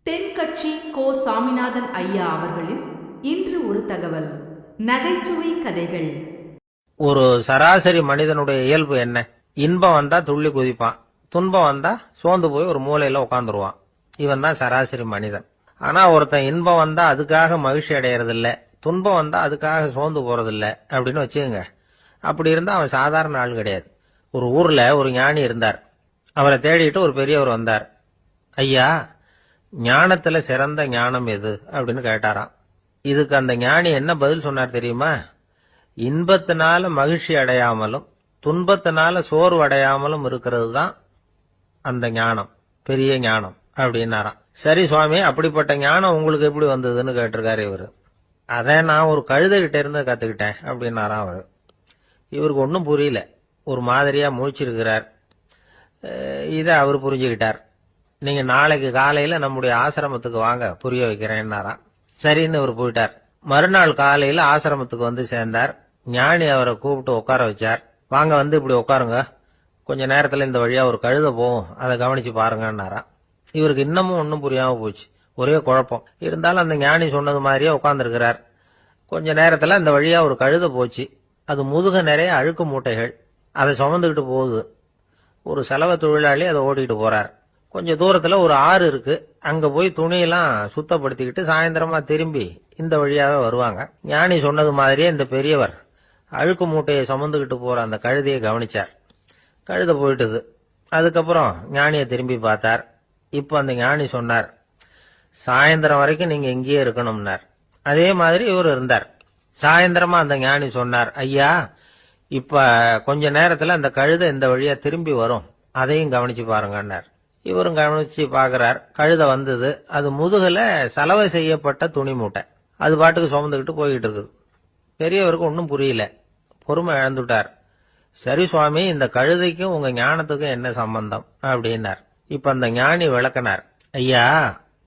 தென்கட்சி கோ. சாமிநாதன் ஐயா அவர்களின் இன்று ஒரு தகவல். நகைச்சுவை கதைகள். ஒரு சராசரி மனிதனுடைய இயல்பு என்ன? இன்பம் வந்தா துள்ளி குதிப்பான், துன்பம் வந்தா சோர்ந்து போய் ஒரு மூலையில உட்காந்துருவான். இவன் தான் சராசரி மனிதன். ஆனா ஒருத்தன் இன்பம் வந்தா அதுக்காக மகிழ்ச்சி அடையறதில்ல, துன்பம் வந்தா அதுக்காக சோர்ந்து போறதில்ல அப்படின்னு வச்சுக்கோங்க. அப்படி இருந்தா அவன் சாதாரண ஆள் கிடையாது. ஒரு ஊர்ல ஒரு ஞானி இருந்தார். அவரை தேடிட்டு ஒரு பெரியவர் வந்தார். ஐயா, ஞானத்துல சிறந்த ஞானம் எது அப்படின்னு கேட்டாராம். இதுக்கு அந்த ஞானி என்ன பதில் சொன்னார் தெரியுமா? இன்பத்தினால மகிழ்ச்சி அடையாமலும் துன்பத்தினால சோர்வு அடையாமலும் இருக்கிறது தான் அந்த ஞானம், பெரிய ஞானம் அப்படின்னாராம். சரி சுவாமி, அப்படிப்பட்ட ஞானம் உங்களுக்கு எப்படி வந்ததுன்னு கேட்டிருக்காரு இவரு. அதை நான் ஒரு கழுதைகிட்ட இருந்து கத்துக்கிட்டேன் அப்படின்னாராம் அவரு. இவருக்கு ஒன்றும் புரியல, ஒரு மாதிரியா முழிச்சிருக்கிறார். இதை அவர் புரிஞ்சுக்கிட்டார். நீங்க நாளைக்கு காலையில நம்முடைய ஆசிரமத்துக்கு வாங்க, புரிய வைக்கிறேன்னாராம். சரின்னு அவர் போயிட்டார். மறுநாள் காலையில ஆசிரமத்துக்கு வந்து சேர்ந்தார். ஞானி அவரை கூப்பிட்டு உட்கார வச்சார். வாங்க, வந்து இப்படி உட்காருங்க, கொஞ்ச நேரத்துல இந்த வழியா ஒரு கழுதை போகும், அதை கவனிச்சு பாருங்கன்னாராம். இவருக்கு இன்னமும் ஒன்னும் புரியாம போச்சு, ஒரே குழப்பம். இருந்தாலும் அந்த ஞானி சொன்னது மாதிரியே உட்கார்ந்துருக்கிறார். கொஞ்ச நேரத்துல அந்த வழியா ஒரு கழுதை போச்சு. அது முதுக நிறைய அழுக்கு மூட்டைகள், அதை சுமந்துகிட்டு போகுது. ஒரு செலவு தொழிலாளி அதை ஓட்டிட்டு போறார். கொஞ்ச தூரத்துல ஒரு ஆறு இருக்கு. அங்க போய் துணியெல்லாம் சுத்தப்படுத்திக்கிட்டு சாயந்தரமா திரும்பி இந்த வழியாவே வருவாங்க. ஞானி சொன்னது மாதிரியே இந்த பெரியவர் அழுக்கு மூட்டையை சுமந்துகிட்டு போற அந்த கழுதையை கவனிச்சார். கழுதை போயிட்டுது. அதுக்கப்புறம் ஞானியை திரும்பி பார்த்தார். இப்ப அந்த ஞானி சொன்னார், சாயந்தரம் வரைக்கும் நீங்க இங்கேயே இருக்கணும்னார். அதே மாதிரி இவர் இருந்தார். சாயந்தரமா அந்த ஞானி சொன்னார், ஐயா, இப்ப கொஞ்ச நேரத்துல அந்த கழுதை இந்த வழியா திரும்பி வரும், அதையும் கவனிச்சு பாருங்கன்னார். இவரும் கவனிச்சு பாக்குறார். கழுதை வந்தது. அது முதுகுல சலவை செய்யப்பட்ட துணி மூட்டை, அது பாட்டுக்கு சுமந்துக்கிட்டு போய்கிட்டு இருக்குது. பெரியவருக்கு ஒன்னும் புரியல, பொறுமை இழந்துட்டார். சரி சுவாமி, இந்த கழுதைக்கும் உங்க ஞானத்துக்கும் என்ன சம்பந்தம் அப்படின்னார். இப்ப அந்த ஞானி விளக்கினார். ஐயா,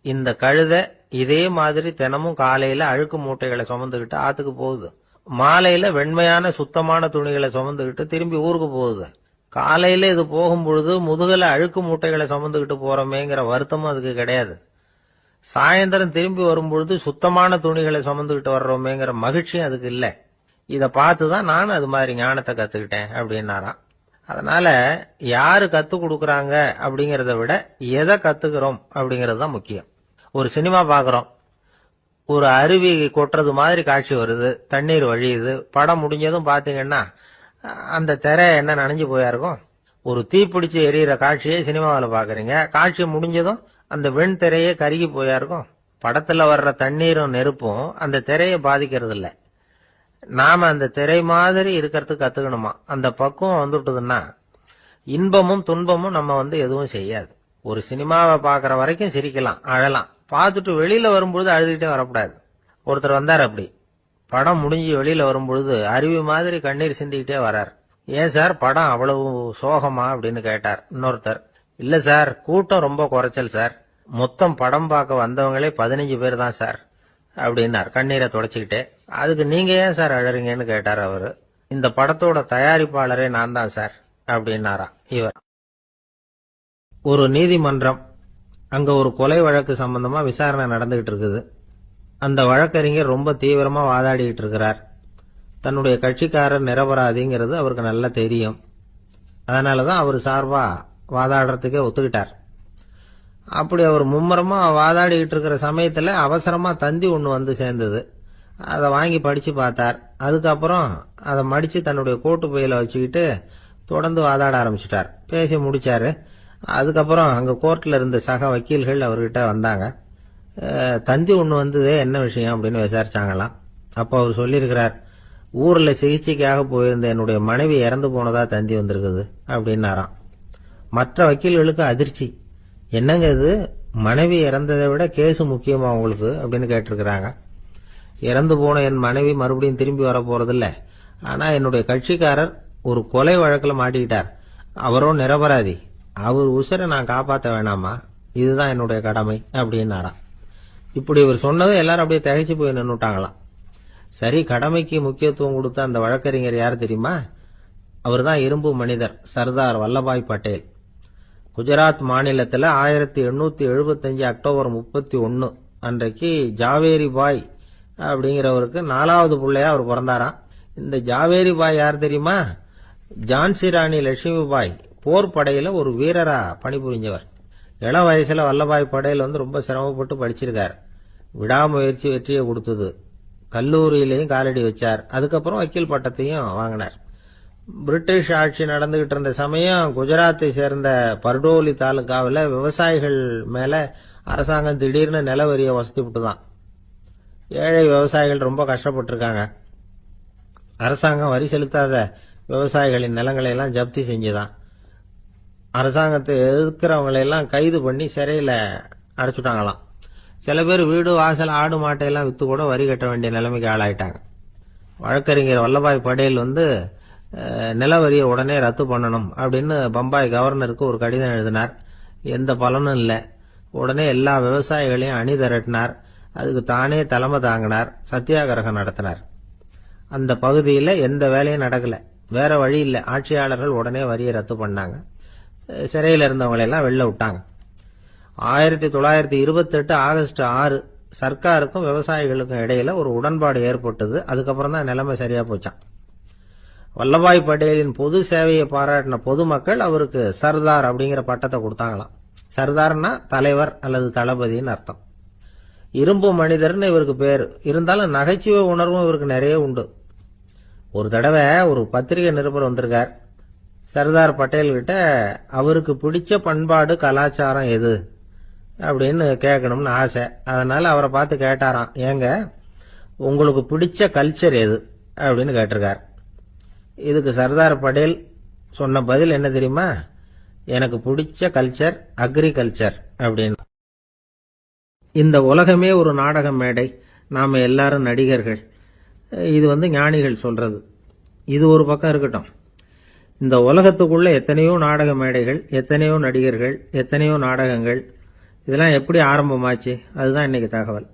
இந்த கழுதை இதே மாதிரி தினமும் காலையில அழுக்கு மூட்டைகளை சுமந்துக்கிட்டு ஆத்துக்கு போகுது, மாலையில வெண்மையான சுத்தமான துணிகளை சுமந்துக்கிட்டு திரும்பி ஊருக்கு போகுது. காலையில இது போகும்பொழுது முதுகல அழுக்கு மூட்டைகளை சுமந்துக்கிட்டு போறோமேங்கிற வருத்தமும் அதுக்கு கிடையாது. சாயந்தரம் திரும்பி வரும்பொழுது சுத்தமான துணிகளை சுமந்துக்கிட்டு வர்றோமேங்கிற மகிழ்ச்சியும் அதுக்கு இல்ல. இத பார்த்துதான் நானும் அது மாதிரி ஞானத்தை கத்துக்கிட்டேன் அப்படின்னாராம். அதனால யாரு கத்து கொடுக்கறாங்க அப்படிங்கறத விட எதை கத்துக்கிறோம் அப்படிங்கறது தான் முக்கியம். ஒரு சினிமா பாக்குறோம், ஒரு அருவி கொட்டுறது மாதிரி காட்சி வருது, தண்ணீர் வழியுது. படம் முடிஞ்சதும் பாத்தீங்கன்னா அந்த திரை என்ன நனைஞ்சு போயா இருக்கும். ஒரு தீப்பிடிச்சு எரியிற காட்சியை சினிமாவில் பாக்குறீங்க, காட்சி முடிஞ்சதும் அந்த வெண் திரையே கருகி போயா இருக்கும். படத்துல வர்ற தண்ணீரும் நெருப்பும் அந்த திரையை பாதிக்கிறது இல்ல. நாம அந்த திரை மாதிரி இருக்கிறதுக்கு கத்துக்கணுமா. அந்த பக்குவம் வந்துட்டுதுன்னா இன்பமும் துன்பமும் நம்ம எதுவும் செய்யாது. ஒரு சினிமாவை பாக்குற வரைக்கும் சிரிக்கலாம், அழலாம். பார்த்துட்டு வெளியில வரும்பொழுது அழுதுகிட்டே வரக்கூடாது. ஒருத்தர் வந்தார். அப்படி படம் முடிஞ்சு வெளியில வரும்பொழுது அருவி மாதிரி கண்ணீர் சிந்திக்கிட்டே வரார். ஏன் சார், படம் அவ்வளவு சோகமா அப்படின்னு கேட்டார். இன்னொருத்தர், இல்ல சார், கூட்டம் ரொம்ப குறைச்சல் சார், மொத்தம் படம் பார்க்க வந்தவங்களே 15 பேர் தான் சார் அப்படின்னார் கண்ணீரை தொடச்சுக்கிட்டே. அதுக்கு நீங்க ஏன் சார் அழறீங்கன்னு கேட்டார் அவரு. இந்த படத்தோட தயாரிப்பாளரே நான் தான் சார் அப்படின்னாரா இவர். ஒரு நீதிமன்றம், அங்க ஒரு கொலை வழக்கு சம்பந்தமா விசாரணை நடந்துகிட்டு இருக்குது. அந்த வழக்கறிஞர் ரொம்ப தீவிரமா வாதாடிட்டு இருக்கிறார். தன்னுடைய கட்சிக்காரர் நிரபராதிங்கிறது அவருக்கு நல்லா தெரியும். அதனாலதான் அவர் சார்பா வாதாடுறதுக்கே ஒத்துக்கிட்டார். அப்படி அவர் மும்முரமா வாதாடிட்டு இருக்கிற சமயத்துல அவசரமா தந்தி ஒண்ணு வந்து சேர்ந்தது. அதை வாங்கி படிச்சு பார்த்தார். அதுக்கப்புறம் அதை மடிச்சு தன்னுடைய கோட்டு பையில வச்சுக்கிட்டு தொடர்ந்து வாதாட ஆரம்பிச்சுட்டார். பேசி முடிச்சாரு. அதுக்கப்புறம் அங்க கோர்ட்ல இருந்த சக வக்கீல்கள் அவர்கிட்ட வந்தாங்க. தந்தி ஒண்ணு வந்ததே, என்ன விஷயம் அப்படின்னு விசாரிச்சாங்களாம். அப்ப அவர் சொல்லியிருக்கிறார், ஊர்ல சிகிச்சைக்காக போயிருந்த என்னுடைய மனைவி இறந்து போனதா தந்தி வந்திருக்குது அப்படின்னாராம். மற்ற வக்கீல்களுக்கு அதிர்ச்சி. என்னங்க இது, மனைவி இறந்ததை விட கேஸ் முக்கியமா உங்களுக்கு அப்படின்னு கேட்டிருக்கிறாங்க. இறந்து போன என் மனைவி மறுபடியும் திரும்பி வர போறதில்ல, ஆனா என்னுடைய கட்சிக்காரர் ஒரு கொலை வழக்குல மாட்டிக்கிட்டார், அவரோ நிரபராதி, அவர் உசுரை நான் காப்பாற்ற வேணாமா, இதுதான் என்னுடைய கடமை அப்படின்னாராம். இப்படி இவர் சொன்னது எல்லாரும் அப்படியே திகைச்சு போய் நின்னுட்டாங்களாம். சரி, கடமைக்கு முக்கியத்துவம் கொடுத்த அந்த வழக்கறிஞர் யார் தெரியுமா? அவர் தான் இரும்பு மனிதர் சர்தார் வல்லபாய் பட்டேல். குஜராத் மாநிலத்தில் 1875 அக்டோபர் 31 அன்றைக்கு ஜாவேரி பாய் அப்படிங்கிறவருக்கு 4வது பிள்ளையா அவர் பிறந்தாராம். இந்த ஜாவேரி பாய் யார் தெரியுமா? ஜான்சி ராணி லட்சுமி பாய் போர் படையில ஒரு வீரரா பணிபுரிஞ்சவர். இளம் வயசுல வல்லபாய் படையில் ரொம்ப சிரமப்பட்டு படிச்சிருக்கார். விடாமுயற்சி வெற்றியை கொடுத்தது. கல்லூரியிலையும் காலடி வச்சார். அதுக்கப்புறம் வக்கீல் பட்டத்தையும் வாங்கினார். பிரிட்டிஷ் ஆட்சி நடந்துகிட்டு இருந்த சமயம் குஜராத்தை சேர்ந்த பர்டோலி தாலுகாவில் விவசாயிகள் மேல அரசாங்கம் திடீர்னு நில வரியை வசதி விட்டுதான். ஏழை விவசாயிகள் ரொம்ப கஷ்டப்பட்டிருக்காங்க. அரசாங்கம் வரி செலுத்தாத விவசாயிகளின் நிலங்களை எல்லாம் ஜப்தி செஞ்சுதான். அரசாங்கத்தை எதிர்க்கிறவங்களையெல்லாம் கைது பண்ணி சிறையில் அடைச்சுட்டாங்களாம். சில பேர் வீடு வாசல் ஆடு மாட்டையெல்லாம் வித்து கூட வரி கட்ட வேண்டிய நிலைமைக்கு ஆளாயிட்டாங்க. வழக்கறிஞர் வல்லபாய் படேல் நில வரியை உடனே ரத்து பண்ணணும் அப்படின்னு பம்பாய் கவர்னருக்கு ஒரு கடிதம் எழுதினார். எந்த பலனும் இல்லை. உடனே எல்லா விவசாயிகளையும் அணி திரட்டினார். அதுக்கு தானே தலைமை தாங்கினார். சத்தியாகிரகம் நடத்தினார். அந்த பகுதியில் எந்த வேலையும் நடக்கல. வேற வழி இல்லை. ஆட்சியாளர்கள் உடனே வரியை ரத்து பண்ணாங்க. சிறையில் இருந்தவங்களெல்லாம் வெளில விட்டாங்க. 1928 ஆகஸ்ட் 6 சர்க்காருக்கும் விவசாயிகளுக்கும் இடையில ஒரு உடன்பாடு ஏற்பட்டது. அதுக்கப்புறம் தான் நிலைமை சரியா போச்சான். வல்லபாய் படேலின் பொது சேவையை பாராட்டின பொதுமக்கள் அவருக்கு சர்தார் அப்படிங்கிற பட்டத்தை கொடுத்தாங்களாம். சர்தார்னா தலைவர் அல்லது தளபதினு அர்த்தம். இரும்பு மனிதர்னு இவருக்கு பேரு. இருந்தாலும் நகைச்சுவை உணர்வும் இவருக்கு நிறைய உண்டு. ஒரு தடவை ஒரு பத்திரிகை நிருபர் வந்திருக்கார். சர்தார் பட்டேல் கிட்ட அவருக்கு பிடிச்ச பண்பாடு கலாச்சாரம் எது அப்படின்னு கேட்கணும்னு ஆசை. அதனால அவரை பார்த்து கேட்டாராம், ஏங்க உங்களுக்கு பிடிச்ச கல்ச்சர் எது அப்படின்னு கேட்டிருக்கார். இதுக்கு சர்தார் பட்டேல் சொன்ன பதில் என்ன தெரியுமா? எனக்கு பிடிச்ச கல்ச்சர் அக்ரிகல்ச்சர் அப்படின்னு. இந்த உலகமே ஒரு நாடக மேடை. நாம எல்லாரும் நடிகர்கள். இது ஞானிகள் சொல்றது. இது ஒரு பக்கம் இருக்கட்டும். இந்த உலகத்துக்குள்ள எத்தனையோ நாடக மேடைகள், எத்தனையோ நடிகர்கள், எத்தனையோ நாடகங்கள். இதெல்லாம் எப்படி ஆரம்பமாச்சு? அதுதான் இன்னைக்கு தகவல்.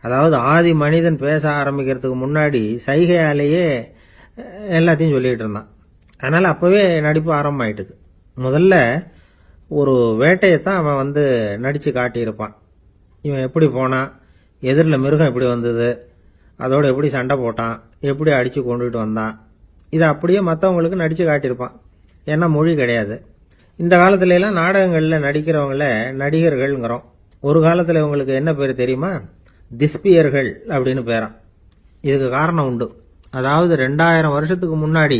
அதாவது ஆதி மனிதன் பேச ஆரம்பிக்கிறதுக்கு முன்னாடி சைகையாலேயே எல்லாத்தையும் சொல்லிட்டு இருந்தான். அதனால அப்பவே நடிப்பு ஆரம்பமாயிட்டுது. முதல்ல ஒரு வேட்டையத்தான் அவன் நடிச்சு காட்டியிருப்பான். இவன் எப்படி போனான், எதிரில் மிருகம் எப்படி வந்தது, அதோட எப்படி சண்டை போட்டான், எப்படி அடிச்சு கொண்டுகிட்டு வந்தான், இதை அப்படியே மற்றவங்களுக்கு நடிச்சு காட்டியிருப்பான். ஏன்னா மொழி கிடையாது. இந்த காலத்துல எல்லாம் நாடகங்கள்ல நடிக்கிறவங்கள நடிகர்கள்ங்கிறோம். ஒரு காலத்துல இவங்களுக்கு என்ன பேர் தெரியுமா? திஸ்பியர்கள் அப்படின்னு பேராம். இதுக்கு காரணம் உண்டு. அதாவது 2000 வருஷத்துக்கு முன்னாடி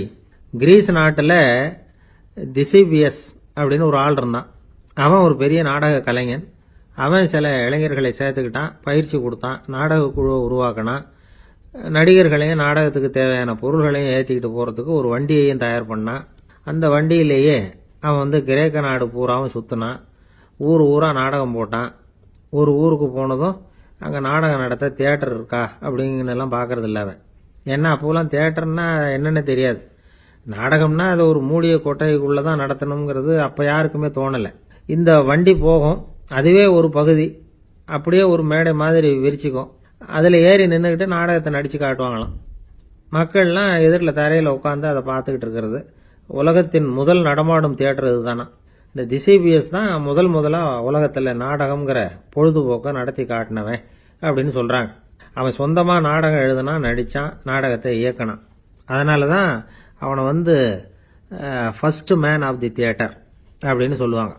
கிரீஸ் நாட்டுல திசிபியஸ் அப்படின்னு ஒரு ஆள் இருந்தான். அவன் ஒரு பெரிய நாடக கலைஞன். அவன் சில இளைஞர்களை சேர்த்துக்கிட்டான், பயிற்சி கொடுத்தான், நாடக குழுவை உருவாக்கினான். நடிகர்களையும் நாடகத்துக்கு தேவையான பொருள்களையும் ஏற்றிக்கிட்டு போறதுக்கு ஒரு வண்டியையும் தயார் பண்ணான். அந்த வண்டியிலேயே அவன் கிரேக்க நாடு பூராவும் சுத்தினான். ஊர் ஊரா நாடகம் போட்டான். ஒரு ஊருக்கு போனதும் அங்கே நாடகம் நடத்த தியேட்டர் இருக்கா அப்படிங்கலாம் பார்க்கறது இல்லை அவன். ஏன்னா அப்போலாம் தியேட்டர்னா என்னன்னு தெரியாது. நாடகம்னா அது ஒரு மூடிய கொட்டைக்குள்ளதான் நடத்தணுங்கிறது அப்ப யாருக்குமே தோணலை. இந்த வண்டி போகும், அதுவே ஒரு பகுதி அப்படியே ஒரு மேடை மாதிரி விரிச்சிக்கும். அதில் ஏறி நின்றுக்கிட்டு நாடகத்தை நடிச்சு காட்டுவாங்களாம். மக்கள்லாம் எதிரில் தரையில் உட்காந்து அதை பார்த்துக்கிட்டு இருக்கிறது. உலகத்தின் முதல் நடமாடும் தியேட்டர் இதுதானா. இந்த திசைபிஎஸ் தான் முதலா உலகத்தில் நாடகம்ங்கிற பொழுதுபோக்கை நடத்தி காட்டினவன் அப்படின்னு சொல்றாங்க. அவன் சொந்தமா நாடகம் எழுதுனா, நடிச்சான், நாடகத்தை இயக்கினான். அதனால தான் அவனை first man of the theatre அப்படின்னு சொல்லுவாங்க.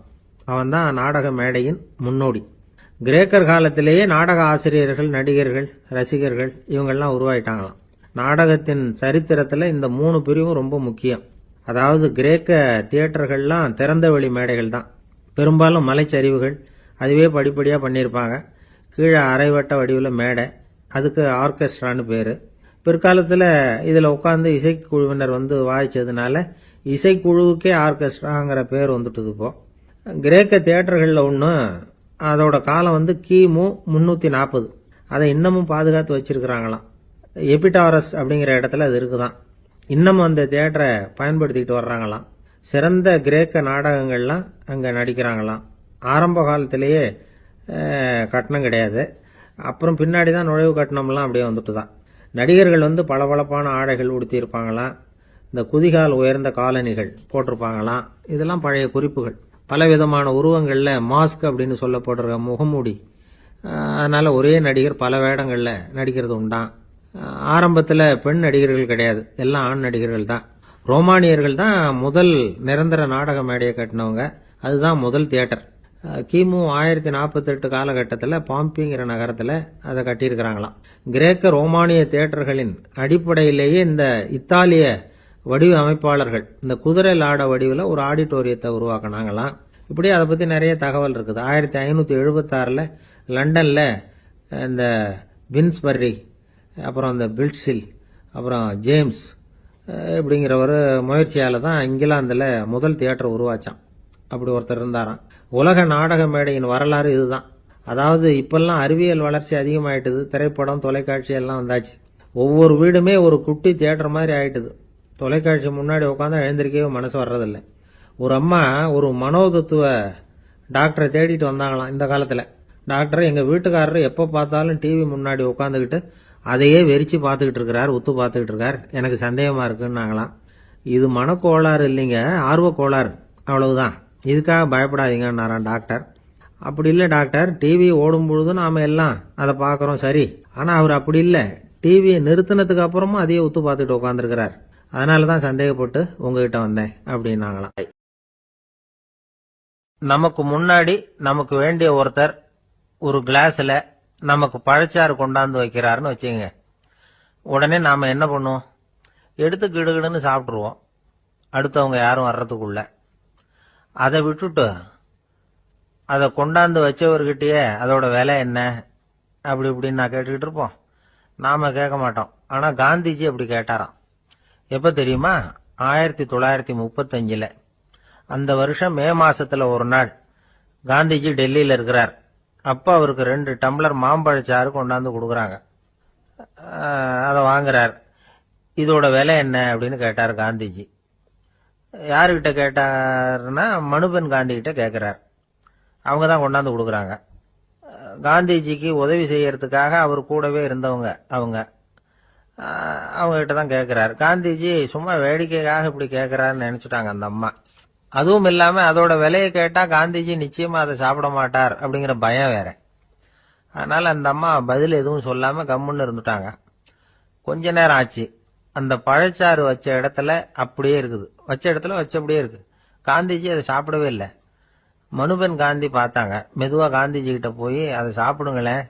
அவன் தான் நாடக மேடையின் முன்னோடி. கிரேக்கர் காலத்திலேயே நாடக ஆசிரியர்கள், நடிகர்கள், ரசிகர்கள் இவங்கெல்லாம் உருவாயிட்டாங்களாம். நாடகத்தின் சரித்திரத்தில் இந்த 3 பிரிவும் ரொம்ப முக்கியம். அதாவது கிரேக்க தியேட்டர்கள்லாம் திறந்த வெளி மேடைகள் தான். பெரும்பாலும் மலைச்சரிவுகள். அதுவே படிப்படியாக பண்ணியிருப்பாங்க. கீழே அரைவட்ட வடிவில் மேடை, அதுக்கு ஆர்கெஸ்ட்ரான்னு பேர். பிற்காலத்தில் இதில் உட்காந்து இசைக்குழுவினர் வாய்ச்சதுனால இசைக்குழுவுக்கே ஆர்கெஸ்ட்ராங்கிற பேர் வந்துட்டுது. இப்போ கிரேக்க தியேட்டர்களில் ஒன்று, அதோட காலம் கிமு 340. அதை இன்னமும் பாதுகாத்து வச்சிருக்கிறாங்களாம். எபிடாரஸ் அப்படிங்கிற இடத்துல அது இருக்குதான். இன்னமும் அந்த தியேட்டரை பயன்படுத்திக்கிட்டு வர்றாங்களாம். சிறந்த கிரேக்க நாடகங்கள்லாம் அங்கே நடிக்கிறாங்களாம். ஆரம்ப காலத்திலேயே கட்டணம் கிடையாது. அப்புறம் பின்னாடி தான் நுழைவு கட்டணம்லாம் அப்படியே வந்துட்டு தான். நடிகர்கள் பளபளப்பான ஆடைகள் உடுத்தியிருப்பாங்களாம். இந்த குதிகால் உயர்ந்த காலணிகள் போட்டிருப்பாங்களாம். இதெல்லாம் பழைய குறிப்புகள். பலவிதமான உருவங்கள்ல மாஸ்க் அப்படின்னு சொல்லப்படுற முகமூடி. அதனால ஒரே நடிகர் பல வேடங்கள்ல நடிக்கிறது உண்டான். ஆரம்பத்தில் பெண் நடிகர்கள் கிடையாது, எல்லாம் ஆண் நடிகர்கள் தான். ரோமானியர்கள் தான் முதல் நிரந்தர நாடக மேடையை கட்டினவங்க. அதுதான் முதல் தியேட்டர். கிமு 1048 காலகட்டத்தில் பாம்பிங்கிற நகரத்தில் அதை கட்டியிருக்கிறாங்களாம். கிரேக்க ரோமானிய தியேட்டர்களின் அடிப்படையிலேயே இந்த இத்தாலிய வடிவ அமைப்பாளர்கள் இந்த குதிரை லாட வடிவில் ஒரு ஆடிட்டோரியத்தை உருவாக்கினாங்களாம். இப்படி அதை பற்றி நிறைய தகவல் இருக்குது. 1576 லண்டனில் இந்த வின்ஸ்பர்ரி, அப்புறம் இந்த பில்ட்ஸில், அப்புறம் ஜேம்ஸ் இப்படிங்கிற ஒரு முயற்சியால் தான் இங்கிலாந்தில் முதல் தியேட்டர் உருவாச்சான். அப்படி ஒருத்தர் இருந்தாராம். உலக நாடக மேடையின் வரலாறு இதுதான். அதாவது இப்பெல்லாம் அறிவியல் வளர்ச்சி அதிகமாயிட்டுது, திரைப்படம் தொலைக்காட்சி எல்லாம் வந்தாச்சு. ஒவ்வொரு வீடுமே ஒரு குட்டி தியேட்டர் மாதிரி ஆயிட்டுது. தொலைக்காட்சி முன்னாடி உட்காந்து எழுந்திருக்கவே மனசு வர்றதில்லை. ஒரு அம்மா ஒரு மனோதத்துவ டாக்டரை தேடிட்டு வந்தாங்களாம் இந்த காலத்தில். டாக்டர், எங்கள் வீட்டுக்காரர் எப்போ பார்த்தாலும் டிவி முன்னாடி உட்காந்துக்கிட்டு அதையே வெறிச்சு பார்த்துக்கிட்டு இருக்கிறார், உத்து பார்த்துக்கிட்டு இருக்கார், எனக்கு சந்தேகமாக இருக்குன்னாங்களாம். இது மனக்கோளாறு இல்லைங்க, ஆர்வ கோளாறு, அவ்வளவுதான், இதுக்காக பயப்படாதீங்கன்னாராம் டாக்டர். அப்படி இல்லை டாக்டர், டிவி ஓடும் பொழுதும் நாம எல்லாம் அதை பார்க்கறோம் சரி, ஆனா அவர் அப்படி இல்லை, டிவியை நிறுத்தினதுக்கு அப்புறமும் அதையே உத்து பார்த்துட்டு உட்காந்துருக்கிறார், அதனாலதான் சந்தேகப்பட்டு உங்ககிட்ட வந்தேன் அப்படின்னாங்களாம். நமக்கு முன்னாடி நமக்கு வேண்டிய ஒருத்தர் ஒரு கிளாஸ்ல நமக்கு பழச்சாறு கொண்டாந்து வைக்கிறாருன்னு வச்சுங்க. உடனே நாம என்ன பண்ணுவோம்? எடுத்து கிடுகிடுன்னு சாப்பிட்டுருவோம், அடுத்தவங்க யாரும் வர்றதுக்குள்ள. அதை விட்டுட்டு அதை கொண்டாந்து வச்சவர்கிட்டயே அதோட விலை என்ன அப்படி இப்படின்னு நான் கேட்டுக்கிட்டு இருப்போம். நாம கேட்க மாட்டோம். ஆனா காந்திஜி அப்படி கேட்டாராம். எப்ப தெரியுமா? 1935. அந்த வருஷம் மே மாசத்துல ஒரு நாள் காந்திஜி டெல்லியில இருக்கிறார். அப்ப அவருக்கு 2 டம்ளர் மாம்பழச்சாறு கொண்டாந்து கொடுக்குறாங்க. அதை வாங்குறார். இதோட விலை என்ன அப்படின்னு கேட்டார் காந்திஜி. யாருகிட்ட கேட்டாருன்னா மனுபென் காந்தி கிட்ட கேட்கிறார். அவங்க தான் கொண்டாந்து கொடுக்குறாங்க. காந்திஜிக்கு உதவி செய்யறதுக்காக அவர் கூடவே இருந்தவங்க அவங்க கிட்ட தான் கேட்கிறார். காந்திஜி சும்மா வேடிக்கைக்காக இப்படி கேட்கிறாருன்னு நினைச்சுட்டாங்க அந்த அம்மா. அதுவும் இல்லாம அதோட விலையை கேட்டா காந்திஜி நிச்சயமா அதை சாப்பிட மாட்டார் அப்படிங்கிற பயம் வேற. அதனால அந்த அம்மா பதில் எதுவும் சொல்லாம கம்முன்னு இருந்துட்டாங்க. கொஞ்ச நேரம் ஆச்சு. அந்த பழச்சாறு வச்ச இடத்துல அப்படியே இருக்குது, வச்ச இடத்துல வச்சபடியே இருக்கு. காந்திஜி அதை சாப்பிடவே இல்லை. மனுபென் காந்தி பார்த்தாங்க. மெதுவா காந்திஜி கிட்ட போய் அதை சாப்பிடுங்களேன்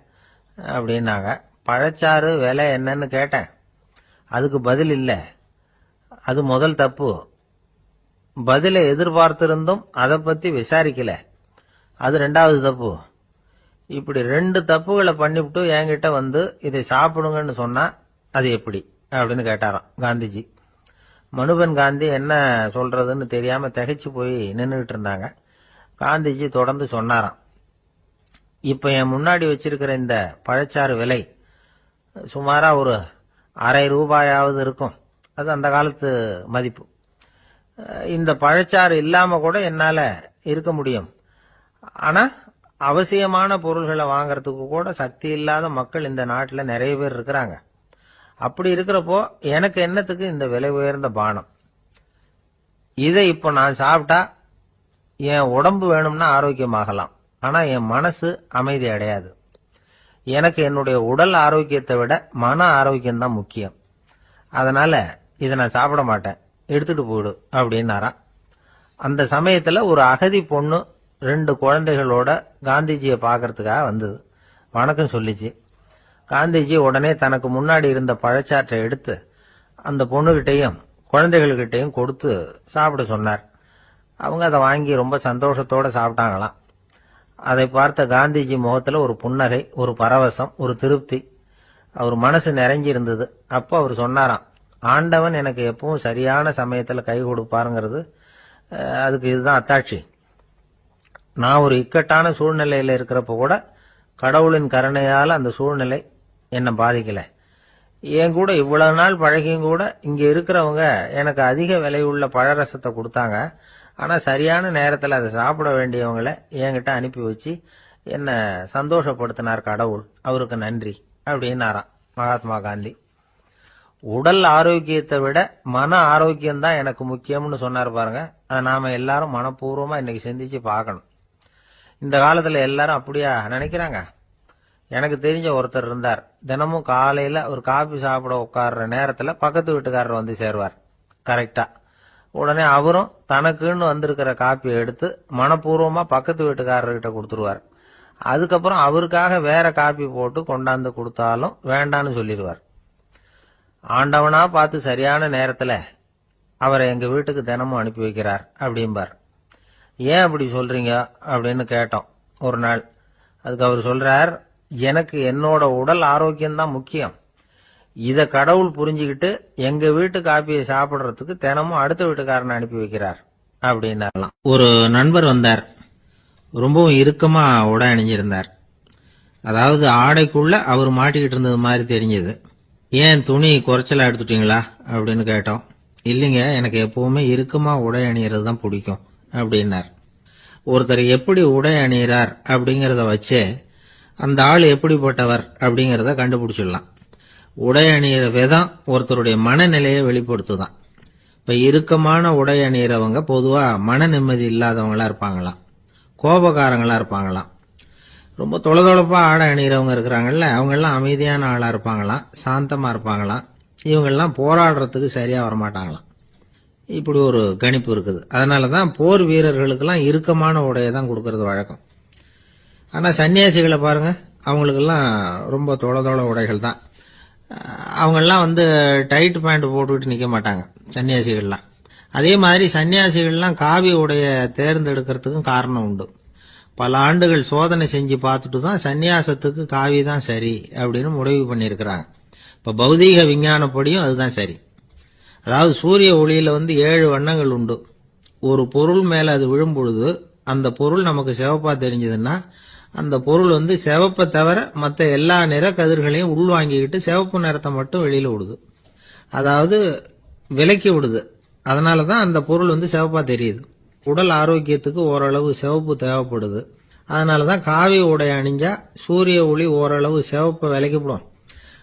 அப்படின்னாங்க. பழச்சாறு விலை என்னன்னு கேட்டேன், அதுக்கு பதில் இல்லை. அது முதல் தப்பு. பதிலை எதிர்பார்த்திருந்தும் அதை பத்தி விசாரிக்கல, அது 2வது தப்பு. இப்படி 2 தப்புகளை பண்ணிவிட்டு என்கிட்ட வந்து இதை சாப்பிடுங்கன்னு சொன்னா அது எப்படி அப்படின்னு கேட்டாராம் காந்திஜி. மனுபென் காந்தி என்ன சொல்றதுன்னு தெரியாம திகைச்சு போய் நின்றுகிட்டு இருந்தாங்க. காந்திஜி தொடர்ந்து சொன்னாராம். இப்ப என் முன்னாடி வச்சிருக்கிற இந்த பழச்சாறு விலை சுமாரா ஒரு ₹1/2 இருக்கும். அது அந்த காலத்து மதிப்பு. இந்த பழச்சாறு இல்லாம கூட என்னால இருக்க முடியும். ஆனா அவசியமான பொருள்களை வாங்கறதுக்கு கூட சக்தி இல்லாத மக்கள் இந்த நாட்டுல நிறைய பேர் இருக்கிறாங்க. அப்படி இருக்கிறப்போ எனக்கு என்னத்துக்கு இந்த விலை உயர்ந்த பானம்? இதை இப்போ நான் சாப்பிட்டா என் உடம்பு வேணும்னா ஆரோக்கியமாகலாம், ஆனா என் மனசு அமைதி அடையாது. எனக்கு என்னுடைய உடல் ஆரோக்கியத்தை விட மன ஆரோக்கியம் தான் முக்கியம். அதனால இதை நான் சாப்பிட மாட்டேன், எடுத்துட்டு போயிடு அப்படின்னாராம். அந்த சமயத்துல ஒரு அகதி பொண்ணு 2 குழந்தைகளோட காந்திஜியை பார்க்கறதுக்காக வந்தது. வணக்கம் சொல்லிச்சு. காந்திஜி உடனே தனக்கு முன்னாடி இருந்த பழச்சாற்றை எடுத்து அந்த பொண்ணுகிட்டையும் குழந்தைகள்கிட்டையும் கொடுத்து சாப்பிட சொன்னார். அவங்க அதை வாங்கி ரொம்ப சந்தோஷத்தோட சாப்பிட்டாங்களாம். அதை பார்த்த காந்திஜி முகத்துல ஒரு புன்னகை, ஒரு பரவசம், ஒரு திருப்தி. அவர் மனசு நிறைஞ்சி இருந்தது. அப்போ அவர் சொன்னாராம், ஆண்டவன் எனக்கு எப்பவும் சரியான சமயத்துல கை கொடுப்பாருங்கிறது அதுக்கு இதுதான் அத்தாட்சி. நான் ஒரு இக்கட்டான சூழ்நிலையில இருக்கிறப்ப கூட கடவுளின் கருணையால அந்த சூழ்நிலை என்னை பாதிக்கல. என் கூட இவ்வளவு நாள் பழகியும் கூட இங்க இருக்கிறவங்க எனக்கு அதிக விலை உள்ள பழரசத்தை கொடுத்தாங்க. ஆனா சரியான நேரத்துல அதை சாப்பிட வேண்டியவங்களை என்கிட்ட அனுப்பி வச்சு என்ன சந்தோஷப்படுத்தினார் கடவுள், அவருக்கு நன்றி அப்படின்னாராம் மகாத்மா காந்தி. உடல் ஆரோக்கியத்தை விட மன ஆரோக்கியம்தான் எனக்கு முக்கியம்னு சொன்னார் பாருங்க, அதை நாம எல்லாரும் மனப்பூர்வமா இன்னைக்கு சிந்திச்சு பார்க்கணும். இந்த காலத்துல எல்லாரும் அப்படியா நினைக்கிறாங்க? எனக்கு தெரிஞ்ச ஒருத்தர் இருந்தார். தினமும் காலையில ஒரு காபி சாப்பிட உட்கார்ற நேரத்துல பக்கத்து வீட்டுக்காரர் வந்து சேருவார் கரெக்டா. உடனே அவரும் தனக்குன்னு வந்திருக்கிற காப்பியை எடுத்து மனப்பூர்வமா பக்கத்து வீட்டுக்காரர்கிட்ட கொடுத்துருவார். அதுக்கப்புறம் அவருக்காக வேற காப்பி போட்டு கொண்டாந்து கொடுத்தாலும் வேண்டான்னு சொல்லிடுவார். ஆண்டவனா பார்த்து சரியான நேரத்துல அவரை எங்க வீட்டுக்கு தினமும் அனுப்பி வைக்கிறார் அப்படிம்பார். ஏன் அப்படி சொல்றீங்க அப்படின்னு கேட்டோம் ஒரு நாள். அதுக்கு அவர் சொல்றார், எனக்கு என்னோட உடல் ஆரோக்கியம்தான் முக்கியம். இத கடவுள் புரிஞ்சுக்கிட்டு எங்க வீட்டு காப்பியை சாப்பிடுறதுக்கு தினமும் அடுத்த வீட்டுக்காரனை அனுப்பி வைக்கிறார் அப்படின்னாலாம். ஒரு நண்பர் வந்தார். ரொம்பவும் இறுக்கமா உடை அணிஞ்சிருந்தார். அதாவது ஆடைக்குள்ள அவர் மாட்டிக்கிட்டு இருந்தது மாதிரி தெரிஞ்சது. ஏன் துணி குறைச்சலா எடுத்துட்டீங்களா அப்படின்னு கேட்டோம். இல்லைங்க, எனக்கு எப்பவுமே இறுக்கமா உடை அணியறது தான் பிடிக்கும் அப்படின்னார். ஒருத்தர் எப்படி உடை அணியிறார் அப்படிங்கறத வச்சே அந்த ஆள் எப்படிப்பட்டவர் அப்படிங்கறத கண்டுபிடிச்சிடலாம். உடை அணியிற விதம் ஒருத்தருடைய மனநிலையை வெளிப்படுத்துதான். இப்ப இறுக்கமான உடை அணியிறவங்க பொதுவா மன நிம்மதி இல்லாதவங்களா இருப்பாங்களாம், கோபக்காரங்களா இருப்பாங்களாம். ரொம்ப தொலைதொலைப்பா ஆடை அணிகிறவங்க இருக்கிறாங்கல்ல, அவங்க எல்லாம் அமைதியான ஆளா இருப்பாங்களாம், சாந்தமா இருப்பாங்களாம். இவங்கெல்லாம் போராடுறதுக்கு சரியா வரமாட்டாங்களாம். இப்படி ஒரு கணிப்பு இருக்குது. அதனாலதான் போர் வீரர்களுக்கெல்லாம் இறுக்கமான உடையை தான் கொடுக்கறது வழக்கம். ஆனா சன்னியாசிகளை பாருங்க, அவங்களுக்கெல்லாம் ரொம்ப தொலை உடைகள் தான். அவங்கெல்லாம் வந்து டைட் பேண்ட் போட்டுக்கிட்டு நிக்க மாட்டாங்க சன்னியாசிகள்லாம். அதே மாதிரி சன்னியாசிகள்லாம் காவி உடைய தேர்ந்தெடுக்கிறதுக்கும் காரணம் உண்டு. பல ஆண்டுகள் சோதனை செஞ்சு பார்த்துட்டு தான் சன்னியாசத்துக்கு காவி தான் சரி அப்படின்னு முடிவு பண்ணியிருக்கிறாங்க. இப்ப பௌதீக விஞ்ஞானப்படியும் அதுதான் சரி. அதாவது சூரிய ஒளியில வந்து 7 வண்ணங்கள் உண்டு. ஒரு பொருள் மேல அது விழும் பொழுது அந்த பொருள் நமக்கு சிவப்பா தெரிஞ்சதுன்னா அந்த பொருள் வந்து சிவப்பை தவிர மற்ற எல்லா நிற கதிர்களையும் உள்வாங்கிக்கிட்டு சிவப்பு நிறத்தை மட்டும் வெளியில விடுது. அதாவது விலக்கி விடுது. அதனாலதான் அந்த பொருள் வந்து சிவப்பா தெரியுது. உடல் ஆரோக்கியத்துக்கு ஓரளவு சிவப்பு தேவைப்படுது. அதனாலதான் காவி உடை அணிஞ்சா சூரிய ஒளி ஓரளவு சிவப்பை விலக்கிவிடும்.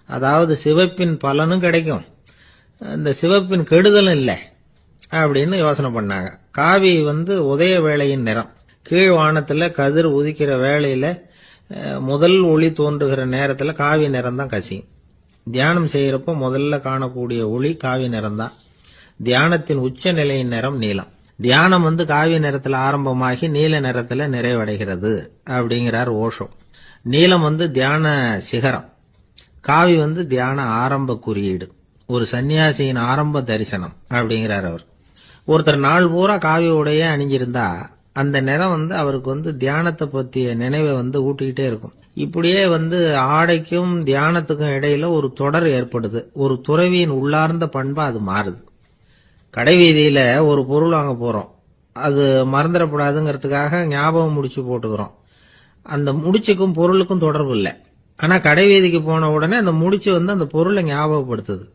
அதாவது சிவப்பின் பலனும் கிடைக்கும், இந்த சிவப்பின் கெடுதலும் இல்லை அப்படின்னு யோசனை பண்ணாங்க. காவி வந்து உதய வேளையின் நிறம். கீழ் வானத்துல கதிர் உதிக்கிற வேளையில முதல் ஒளி தோன்றுகிற நேரத்துல காவி நிறம் தான் கசியும். தியானம் செய்யறப்போ முதல்ல காணக்கூடிய ஒளி காவி நிறம் தான். தியானத்தின் உச்ச நிலையின் நிறம் நீலம். தியானம் வந்து காவி நிறத்துல ஆரம்பமாகி நீல நிறத்துல நிறைவடைகிறது அப்படிங்கிறார் ஓஷோ. நீலம் வந்து தியான சிகரம், காவி வந்து தியான ஆரம்ப குறியீடு, ஒரு சன்னியாசியின் ஆரம்ப தரிசனம் அப்படிங்கிறார் அவர். ஒருத்தர் நாள் பூரா காவி உடைய அணிஞ்சிருந்தா அந்த நிறம் வந்து அவருக்கு வந்து தியானத்தை பற்றிய நினைவை வந்து ஊட்டிக்கிட்டே இருக்கும். இப்படியே வந்து ஆடைக்கும் தியானத்துக்கும் இடையில ஒரு தொடர் ஏற்படுது. ஒரு துறவியின் உள்ளார்ந்த பண்பா அது மாறுது. கடை வீதியில ஒரு பொருள் வாங்க போறோம், அது மறந்துடக்கூடாதுங்கிறதுக்காக ஞாபகம் முடிச்சு போட்டுக்கிறோம். அந்த முடிச்சுக்கும் பொருளுக்கும் தொடர்பு இல்லை. ஆனா கடை வீதிக்கு போன உடனே அந்த முடிச்சு வந்து அந்த பொருளை ஞாபகப்படுத்துது.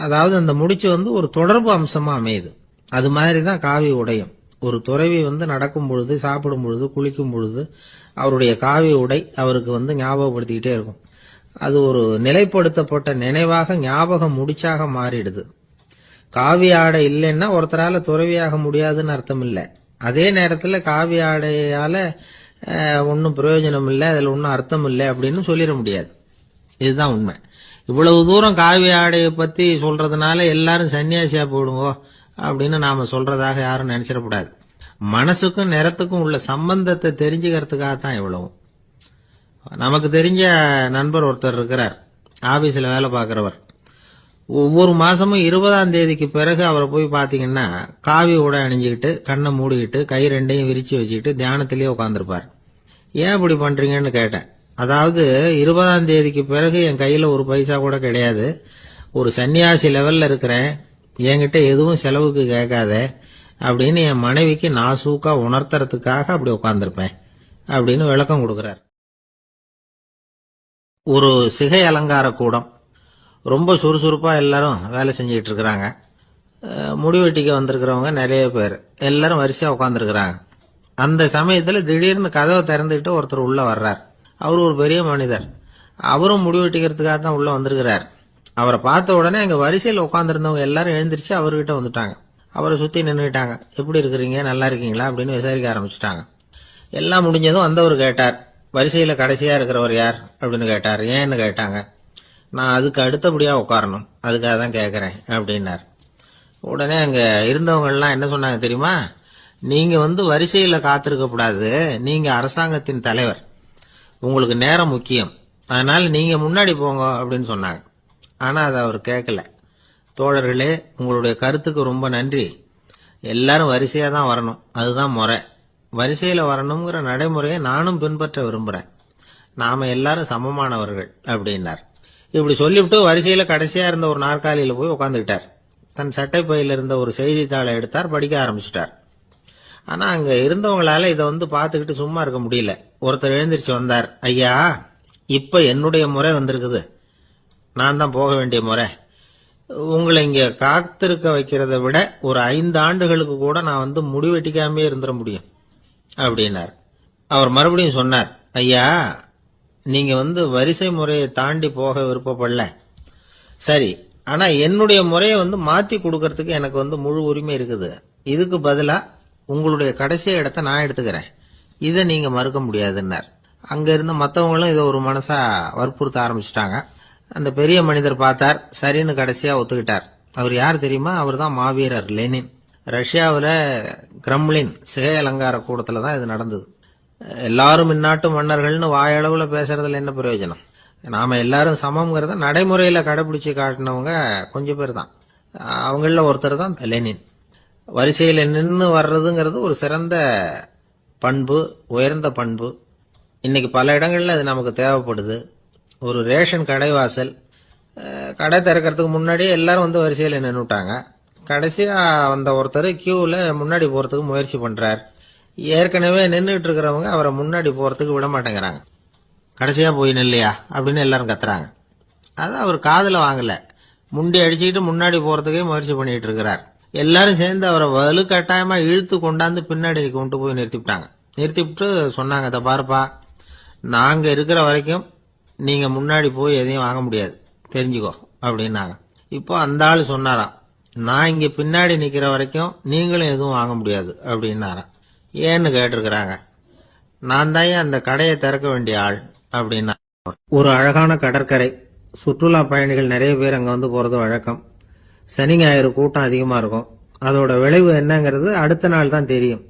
அதாவது அந்த முடிச்சு வந்து ஒரு தொடர்பு அம்சமா அமையுது. அது மாதிரிதான் காவி உடையும். ஒரு துறவி வந்து நடக்கும் பொழுது, சாப்பிடும் பொழுது, குளிக்கும் பொழுது அவருடைய காவி உடை அவருக்கு வந்து ஞாபகப்படுத்திக்கிட்டே இருக்கும். அது ஒரு நிலைப்படுத்தப்பட்ட நினைவாக ஞாபகம் முடிச்சாக மாறிடுது. காவி ஆடை இல்லைன்னா ஒருத்தரால துறவியாக முடியாதுன்னு அர்த்தம் இல்லை. அதே நேரத்துல காவி ஆடையால ஒன்னும் பிரயோஜனம் இல்லை, அதுல ஒன்னும் அர்த்தம் இல்லை அப்படின்னு சொல்லிட முடியாது. இதுதான் உண்மை. இவ்வளவு தூரம் காவி ஆடையை பத்தி சொல்றதுனால எல்லாரும் சன்னியாசியா போடுங்கோ அப்படின்னு நாம சொல்றதாக யாரும் நினைச்சிடக்கூடாது. மனசுக்கும் நிறத்துக்கும் உள்ள சம்பந்தத்தை தெரிஞ்சுக்கிறதுக்காகத்தான் இவ்வளவும். நமக்கு தெரிஞ்ச நண்பர் ஒருத்தர் இருக்கிறார், ஆபீஸ்ல வேலை பார்க்கிறவர். ஒவ்வொரு மாசமும் 20ஆம் தேதிக்கு பிறகு அவரை போய் பாத்தீங்கன்னா காவி உடை அணிஞ்சுக்கிட்டு கண்ணை மூடிக்கிட்டு கை ரெண்டையும் விரிச்சு வச்சுக்கிட்டு தியானத்திலேயே உட்காந்துருப்பார். ஏன் இப்படி பண்றீங்கன்னு கேட்டேன். அதாவது 20ஆம் தேதிக்கு பிறகு என் கையில ஒரு பைசா கூட கிடையாது, ஒரு சன்னியாசி லெவல்ல இருக்கிறேன், என்கிட்ட எதுவும் செலவுக்கு கேட்காத அப்படின்னு என் மனைவிக்கு நாசூக்கா உணர்த்துறதுக்காக அப்படி உட்கார்ந்துருப்பேன் அப்படின்னு விளக்கம் கொடுக்கிறார். ஒரு சிகை அலங்கார கூடம். ரொம்ப சுறுசுறுப்பா எல்லாரும் வேலை செஞ்சுக்கிட்டு இருக்கிறாங்க. முடிவெட்டிக்க வந்திருக்கிறவங்க நிறைய பேர், எல்லாரும் வரிசையா உட்காந்துருக்கிறாங்க. அந்த சமயத்துல திடீர்னு கதவை திறந்துட்டு ஒருத்தர் உள்ள வர்றார். அவர் ஒரு பெரிய மனிதர். அவரும் முடிவெட்டிக்கிறதுக்காக தான் உள்ள வந்திருக்கிறார். அவரை பார்த்த உடனே அங்க வரிசையில் உட்காந்துருந்தவங்க எல்லாரும் எழுந்திருச்சு அவர்கிட்ட வந்துட்டாங்க. அவரை சுத்தி நின்றுட்டாங்க. எப்படி இருக்கிறீங்க, நல்லா இருக்கீங்களா அப்படின்னு விசாரிக்க ஆரம்பிச்சுட்டாங்க. எல்லாம் முடிஞ்சதும் வந்தவர் கேட்டார், வரிசையில கடைசியா இருக்கிறவர் யார் அப்படின்னு கேட்டார். ஏன்னு கேட்டாங்க. நான் அதுக்கு அடுத்தபடியா உட்காரணும், அதுக்காக தான் கேட்கறேன் அப்படின்னார். உடனே அங்க இருந்தவங்க எல்லாம் என்ன சொன்னாங்க தெரியுமா? நீங்க வரிசையில காத்திருக்க கூடாது, நீங்க அரசாங்கத்தின் தலைவர், உங்களுக்கு நேரம் முக்கியம், அதனால நீங்க முன்னாடி போங்க அப்படின்னு சொன்னாங்க. ஆனா அதை அவர் கேட்கல. தோழர்களே, உங்களுடைய கருத்துக்கு ரொம்ப நன்றி. எல்லாரும் வரிசையா தான் வரணும், அதுதான் முறை. வரிசையில வரணுங்கிற நடைமுறையை நானும் பின்பற்ற விரும்புறேன். நாம எல்லாரும் சமமானவர்கள் அப்படின்னார். இப்படி சொல்லிவிட்டு வரிசையில கடைசியா இருந்த ஒரு நாற்காலியில போய் உட்காந்துக்கிட்டார். தன் சட்டை பையில இருந்த ஒரு செய்தித்தாளை எடுத்தார், படிக்க ஆரம்பிச்சிட்டார். ஆனா அங்க இருந்தவங்களால இதை பார்த்துக்கிட்டு சும்மா இருக்க முடியல. ஒருத்தர் எழுந்திருச்சு வந்தார். ஐயா, இப்ப என்னுடைய முறை வந்திருக்குது, நான் தான் போக வேண்டிய முறை. உங்களை இங்க காத்திருக்க வைக்கிறத விட ஒரு 5 ஆண்டுகளுக்கு கூட நான் முடிவெட்டிக்காமே இருந்துட முடியும் அப்படின்னார். அவர் மறுபடியும் சொன்னார், ஐயா, நீங்க வரிசை முறையை தாண்டி போக விருப்பப்படல, சரி, ஆனா என்னுடைய முறையை மாத்தி கொடுக்கறதுக்கு எனக்கு முழு உரிமை இருக்குது. இதுக்கு பதிலா உங்களுடைய கடைசி இடத்தை நான் எடுத்துக்கிறேன், இதை நீங்க மறுக்க முடியாதுன்னார். அங்க இருந்த மற்றவங்களும் இதை ஒரு மனசா வற்புறுத்த ஆரம்பிச்சுட்டாங்க. அந்த பெரிய மனிதர் பார்த்தார், சரின்னு கடைசியா ஒத்துக்கிட்டார். அவர் யார் தெரியுமா? அவர் தான் மாவீரர் லெனின். ரஷ்யாவில் கிரெம்ளின் சிகை அலங்கார கூடத்துல தான் இது நடந்தது. எல்லாரும் இந்நாட்டு மன்னர்கள்னு வாயளவுல பேசுறதுல என்ன பிரயோஜனம்? நாம எல்லாரும் சமம்ங்கிறத நடைமுறையில கடைபிடிச்சு காட்டினவங்க கொஞ்சம் பேர் தான். அவங்கள ஒருத்தர் தான் லெனின். வரிசையில நின்று வர்றதுங்கிறது ஒரு சிறந்த பண்பு, உயர்ந்த பண்பு. இன்னைக்கு பல இடங்கள்ல அது நமக்கு தேவைப்படுது. ஒரு ரேஷன் கடைவாசல், கடை திறக்கிறதுக்கு முன்னாடியே எல்லாரும் வரிசையில நின்றுட்டாங்க. கடைசியா வந்த ஒருத்தர் கியூல முன்னாடி போறதுக்கு முயற்சி பண்றார். ஏற்கனவே நின்றுட்டு இருக்கிறவங்க அவரை முன்னாடி போறதுக்கு விட மாட்டேங்கிறாங்க. கடைசியா போய் நில்லையா அப்படின்னு எல்லாரும் கத்துறாங்க. அது அவர் காதுல வாங்கல. முண்டி அடிச்சுக்கிட்டு முன்னாடி போறதுக்கே முயற்சி பண்ணிட்டு இருக்கிறார். எல்லாரும் சேர்ந்து அவரை வலுக்கட்டாயமா இழுத்து கொண்டாந்து பின்னாடி கொண்டு போய் நிறுத்திவிட்டாங்க. நிறுத்திவிட்டு சொன்னாங்க, இதை பாருப்பா, நாங்க இருக்கிற வரைக்கும் நீங்க முன்னாடி போய் எதையும் வாங்க முடியாது, தெரிஞ்சுக்கோ அப்படின்னாங்க. இப்போ அந்த ஆளு சொன்னாராம், நான் இங்க பின்னாடி நிக்கிற வரைக்கும் நீங்களும் எதுவும் வாங்க முடியாது அப்படின்னாராம். ஏன்னு கேட்டிருக்கிறாங்க. நான் தான் அந்த கடையை திறக்க வேண்டிய ஆள் அப்படின்னா. ஒரு அழகான கடற்கரை, சுற்றுலா பயணிகள் நிறைய பேர் அங்க போறது வழக்கம். சனி ஞாயிறு கூட்டம் அதிகமா இருக்கும். அதோட விளைவு என்னங்கிறது அடுத்த நாள் தான் தெரியும்.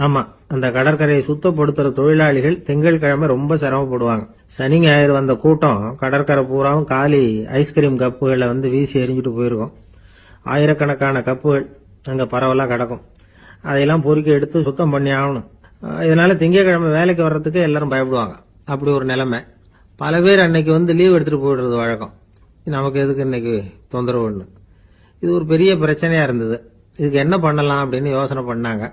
ஆமா, அந்த கடற்கரையை சுத்தப்படுத்துற தொழிலாளிகள் திங்கட்கிழமை ரொம்ப சிரமப்படுவாங்க. சனி ஞாயிறு வந்த கூட்டம் கடற்கரை பூராவும் காலி ஐஸ்கிரீம் கப்புகளை வீசி எறிஞ்சிட்டு போயிருக்கும். ஆயிரக்கணக்கான கப்புகள் அங்க பரவலா கிடக்கும். அதையெல்லாம் பொறுக்கி எடுத்து சுத்தம் பண்ணி ஆகணும். இதனால திங்கட்கிழமை வேலைக்கு வர்றதுக்கு எல்லாரும் பயப்படுவாங்க. அப்படி ஒரு நிலைமை. பல பேர் அன்னைக்கு லீவ் எடுத்துட்டு போயிடுறது வழக்கம். நமக்கு எதுக்கு இன்னைக்கு தொந்தரவுன்னு. இது ஒரு பெரிய பிரச்சனையா இருந்தது. இதுக்கு என்ன பண்ணலாம் அப்படின்னு யோசனை பண்ணாங்க.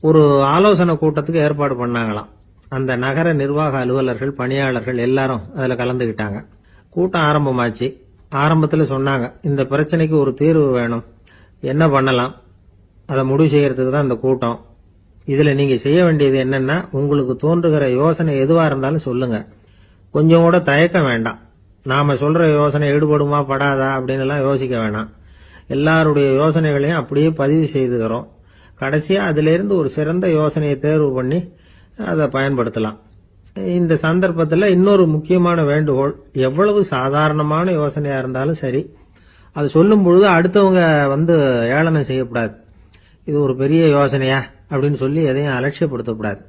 ஒரு ஆலோசனை கூட்டத்துக்கு ஏற்பாடு பண்ணாங்களாம். அந்த நகர நிர்வாக அலுவலர்கள், பணியாளர்கள் எல்லாரும் அதுல கலந்துகிட்டாங்க. கூட்டம் ஆரம்பமாச்சு. ஆரம்பத்துல சொன்னாங்க, இந்த பிரச்சனைக்கு ஒரு தீர்வு வேணும், என்ன பண்ணலாம், அதை முடிவு செய்யறதுக்கு தான் இந்த கூட்டம். இதுல நீங்க செய்ய வேண்டியது என்னன்னா, உங்களுக்கு தோன்றுகிற யோசனை எதுவா இருந்தாலும் சொல்லுங்க, கொஞ்சம் கூட தயக்கம் வேண்டாம். நாம சொல்ற யோசனை ஈடுபடுமா படாதா அப்படின்னு எல்லாம் யோசிக்க வேணாம். எல்லாருடைய யோசனைகளையும் அப்படியே பதிவு செய்துகிறோம். கடைசியா அதுல இருந்து ஒரு சிறந்த யோசனையை தேர்வு பண்ணி அதை பயன்படுத்தலாம். இந்த சந்தர்ப்பத்தில் இன்னொரு முக்கியமான வேண்டுகோள், எவ்வளவு சாதாரணமான யோசனையா இருந்தாலும் சரி, அது சொல்லும் பொழுது அடுத்தவங்க ஏளனம் செய்யக்கூடாது. இது ஒரு பெரிய யோசனையா அப்படின்னு சொல்லி எதையும் அலட்சியப்படுத்தக்கூடாது.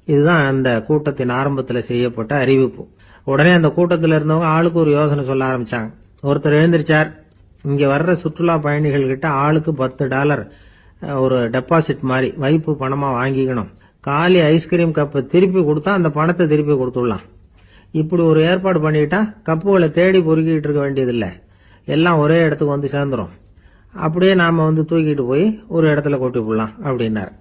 இதுதான் அந்த கூட்டத்தின் ஆரம்பத்தில் செய்யப்பட்ட அறிவிப்பு. உடனே அந்த கூட்டத்தில் இருந்தவங்க ஆளுக்கு ஒரு யோசனை சொல்ல ஆரம்பிச்சாங்க. ஒருத்தர் எழுந்திருச்சார், இங்க வர்ற சுற்றுலா பயணிகள் கிட்ட ஆளுக்கு $10 ஒரு டெபாசிட் மாதிரி வைப்பு பணமா வாங்கிக்கணும். காலி ஐஸ்கிரீம் கப்பை திருப்பி கொடுத்தா அந்த பணத்தை திருப்பி கொடுத்துடலாம். இப்படி ஒரு ஏற்பாடு பண்ணிட்டா கப்புகளை தேடி பொறுக்கிட்டு இருக்க வேண்டியதில்லை, எல்லாம் ஒரே இடத்துக்கு சேர்ந்துரும். அப்படியே நாம தூக்கிட்டு போய் ஒரு இடத்துல கொட்டி போடலாம் அப்படின்னாரு.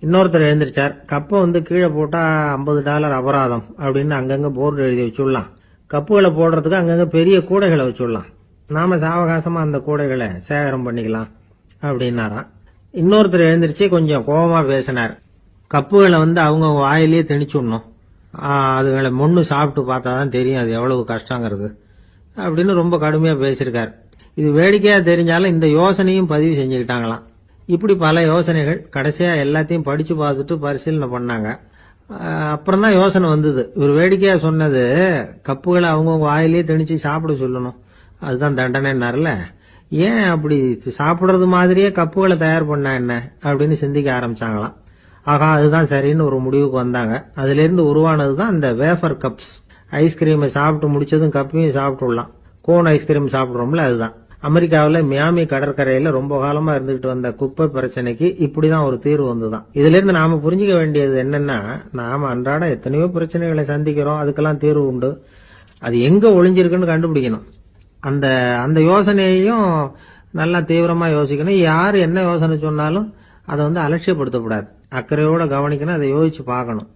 இன்னொருத்தர் எழுந்திருச்சார், கப்பை கீழே போட்டா $50 அபராதம் அப்படின்னு அங்கங்க போர்டு எழுதி வச்சுடலாம். கப்புகளை போடுறதுக்கு அங்கங்க பெரிய கூடைகளை வச்சுடலாம். நாம சாவகாசமா அந்த கூடைகளை சேகரம் பண்ணிக்கலாம் அப்படின்னாராம். இன்னொருத்தர் எழுந்திருச்சு கொஞ்சம் கோபமா பேசினார். கப்புகளை அவங்க வாயிலேயே திணிச்சுடணும், அதுகளை முன்னு சாப்பிட்டு பார்த்தாதான் தெரியும் அது எவ்வளவு கஷ்டங்கிறது அப்படின்னு ரொம்ப கடுமையா பேசியிருக்காரு. இது வேடிக்கையா தெரிஞ்சாலும் இந்த யோசனையும் பதிவு செஞ்சுக்கிட்டாங்களாம். இப்படி பல யோசனைகள். கடைசியா எல்லாத்தையும் படிச்சு பார்த்துட்டு பரிசீலனை பண்ணாங்க. அப்புறம் தான் யோசனை வந்தது. இவர் வேடிக்கையா சொன்னது கப்புகளை அவங்கவுங்க வாயிலே திணிச்சு சாப்பிட சொல்லணும், அதுதான் தண்டனைன்னாருல. ஏன் அப்படி சாப்பிடுறது மாதிரியே கப்புகளை தயார் பண்ணா என்ன அப்படின்னு சிந்திக்க ஆரம்பிச்சாங்களாம். ஆகா, அதுதான் சரின்னு ஒரு முடிவுக்கு வந்தாங்க. அதுல இருந்து உருவானதுதான் இந்த வேஃபர் கப்ஸ். ஐஸ்கிரீமை சாப்பிட்டு முடிச்சதும் கப்பையும் சாப்பிட்டுடலாம். கோன் ஐஸ்கிரீம் சாப்பிடுறோம்ல, அதுதான். அமெரிக்காவில் மியாமி கடற்கரையில ரொம்ப காலமா இருந்துகிட்டு வந்த குப்பை பிரச்சனைக்கு இப்படிதான் ஒரு தீர்வு வந்துதான். இதுல இருந்து நாம புரிஞ்சுக்க வேண்டியது என்னன்னா, நாம அன்றாட எத்தனையோ பிரச்சனைகளை சந்திக்கிறோம், அதுக்கெல்லாம் தீர்வு உண்டு. அது எங்க ஒளிஞ்சிருக்குன்னு கண்டுபிடிக்கணும். அந்த அந்த யோசனையையும் நல்லா தீவிரமா யோசிக்கணும். யாரு என்ன யோசனை சொன்னாலும் அதை அலட்சியப்படுத்தக்கூடாது. அக்கறையோட கவனிக்கணும், அதை யோசிச்சு பார்க்கணும்.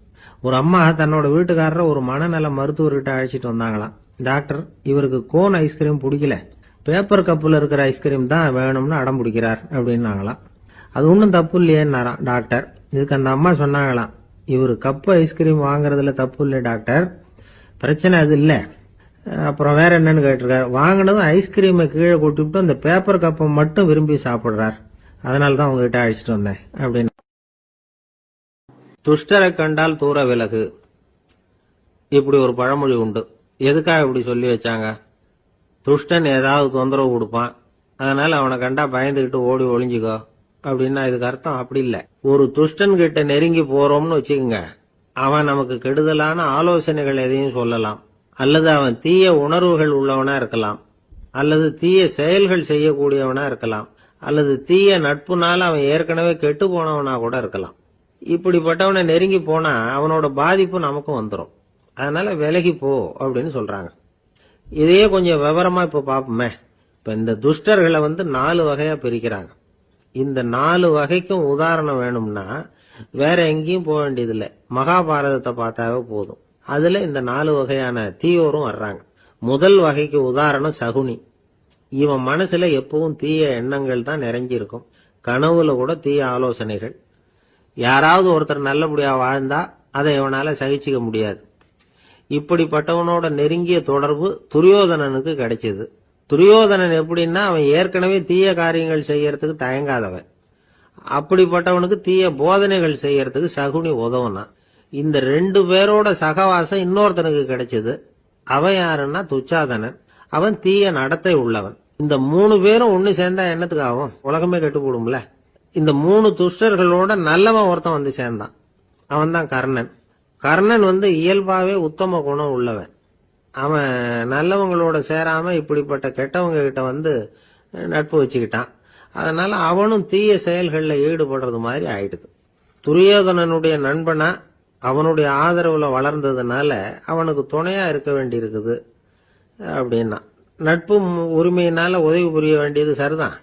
ஒரு அம்மா தன்னோட வீட்டுக்காரரை ஒரு மனநல மருத்துவர்கிட்ட அழைச்சிட்டு வந்தாங்களாம். டாக்டர், இவருக்கு கோன் ஐஸ்கிரீம் பிடிக்கல, பேப்பர் கப்புல இருக்கிற ஐஸ்கிரீம் தான் வேணும்னு அடம் பிடிக்கிறார் அப்படின்னாங்களாம். அது ஒன்றும் தப்பு இல்லையேன்னாராம் டாக்டர். இதுக்கு அந்த அம்மா சொன்னாங்களாம், இவர் கப்பு ஐஸ்கிரீம் வாங்குறதுல தப்பு இல்லை டாக்டர், பிரச்சனை அது இல்லை. அப்புறம் வேற என்னன்னு கேட்டிருக்காரு. வாங்கினதும் ஐஸ்கிரீமை கீழே கொட்டிவிட்டு அந்த பேப்பர் கப்பை மட்டும் விரும்பி சாப்பிடுறார், அதனாலதான் உங்ககிட்ட அழைச்சிட்டு வந்தேன் அப்படின்னு. துஷ்டரை கண்டால் தூர விலகு, இப்படி ஒரு பழமொழி உண்டு. எதுக்காக இப்படி சொல்லி வச்சாங்க? துஷ்டன் ஏதாவது தொந்தரவு கொடுப்பான், அதனால அவனை கண்டா பயந்துகிட்டு ஓடி ஒளிஞ்சுக்கோ அப்படின்னா இதுக்கு அர்த்தம் அப்படி இல்ல. ஒரு துஷ்டன் கிட்ட நெருங்கி போறோம்னு வச்சுக்கோங்க, அவன் நமக்கு கெடுதலான ஆலோசனைகள் எதையும் சொல்லலாம், அல்லது அவன் தீய உணர்வுகள் உள்ளவனா இருக்கலாம், அல்லது தீய செயல்கள் செய்யக்கூடியவனா இருக்கலாம், அல்லது தீய நட்புனால அவன் ஏற்கனவே கெட்டு போனவனா கூட இருக்கலாம். இப்படிப்பட்டவனை நெருங்கி போனா அவனோட பாதிப்பு நமக்கும் வந்துடும். அதனால விலகி போ அப்படின்னு சொல்றாங்க. இதையே கொஞ்சம் விவரமா இப்ப பாப்போமே. இப்ப இந்த துஷ்டர்களை 4 வகையா பிரிக்கிறாங்க. இந்த 4 வகைக்கும் உதாரணம் வேணும்னா வேற எங்கேயும் போக வேண்டியதில்லை, மகாபாரதத்தை பார்த்தாவே போதும். அதுல இந்த 4 வகையான தீயோரும் வர்றாங்க. முதல் வகைக்கு உதாரணம் சகுனி. இவன் மனசுல எப்பவும் தீய எண்ணங்கள் தான் நிறைஞ்சி இருக்கும். கனவுல கூட தீய ஆலோசனைகள். யாராவது ஒருத்தர் நல்லபடியா வாழ்ந்தா அதை இவனால சகிச்சுக்க முடியாது. இப்படிப்பட்டவனோட நெருங்கிய தொடர்பு துரியோதனனுக்கு கிடைச்சது. துரியோதனன் எப்படின்னா, அவன் ஏற்கனவே தீய காரியங்கள் செய்யறதுக்கு தயங்காதவன். அப்படிப்பட்டவனுக்கு தீய போதனைகள் செய்யறதுக்கு சகுனி உதவுனா. இந்த 2 பேரோட சகவாசம் இன்னொருத்தனுக்கு கிடைச்சது. அவன் யாருன்னா துச்சாதனன். அவன் தீய நடத்தை உள்ளவன். இந்த 3 பேரும் ஒண்ணு சேர்ந்தா என்னத்துக்கு ஆகும்? உலகமே கெட்டு போடும்ல. இந்த 3 துஷ்டர்களோட நல்லவன் ஒருத்தன் சேர்ந்தான். அவன் தான் கர்ணன். கர்ணன் இயல்பாவே உத்தம குணம் உள்ளவன். அவன் நல்லவங்களோட சேராம இப்படிப்பட்ட கெட்டவங்க கிட்ட நட்பு வச்சுக்கிட்டான். அதனால அவனும் தீய செயல்கள்ல ஈடுபடுறது மாதிரி ஆயிடுது. துரியோதனனுடைய நண்பனா அவனுடைய ஆதரவுல வளர்ந்ததுனால அவனுக்கு துணையா இருக்க வேண்டி இருக்குது அப்படின்னா. நட்பு உரிமையினால உதவி புரிய வேண்டியது சரிதான்,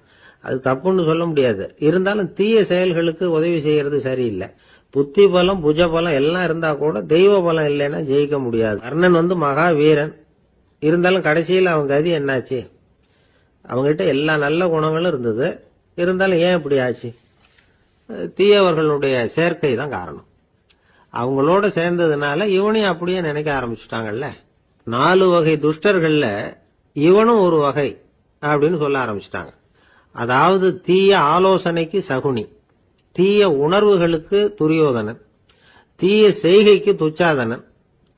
அது தப்புன்னு சொல்ல முடியாது. இருந்தாலும் தீய செயல்களுக்கு உதவி செய்யறது சரியில்லை. புத்தி பலம் புஜ பலம் எல்லாம் இருந்தா கூட தெய்வ பலம் இல்லைன்னா ஜெயிக்க முடியாது. கர்ணன் மகா வீரன். இருந்தாலும் கடைசியில் அவன் கதி என்னாச்சு? அவங்ககிட்ட எல்லா நல்ல குணங்களும் இருந்தது, இருந்தாலும் ஏன் இப்படி ஆச்சு? தீயவர்களுடைய சேர்க்கை தான் காரணம். அவங்களோட சேர்ந்ததுனால இவனையும் அப்படியே நினைக்க ஆரம்பிச்சுட்டாங்கல்ல. 4 வகை துஷ்டர்கள்ல இவனும் ஒரு வகை அப்படின்னு சொல்ல ஆரம்பிச்சுட்டாங்க. அதாவது தீய ஆலோசனைக்கு சகுனி, தீய உணர்வுகளுக்கு துரியோதனன், தீய செய்கைக்கு துச்சாதனன்,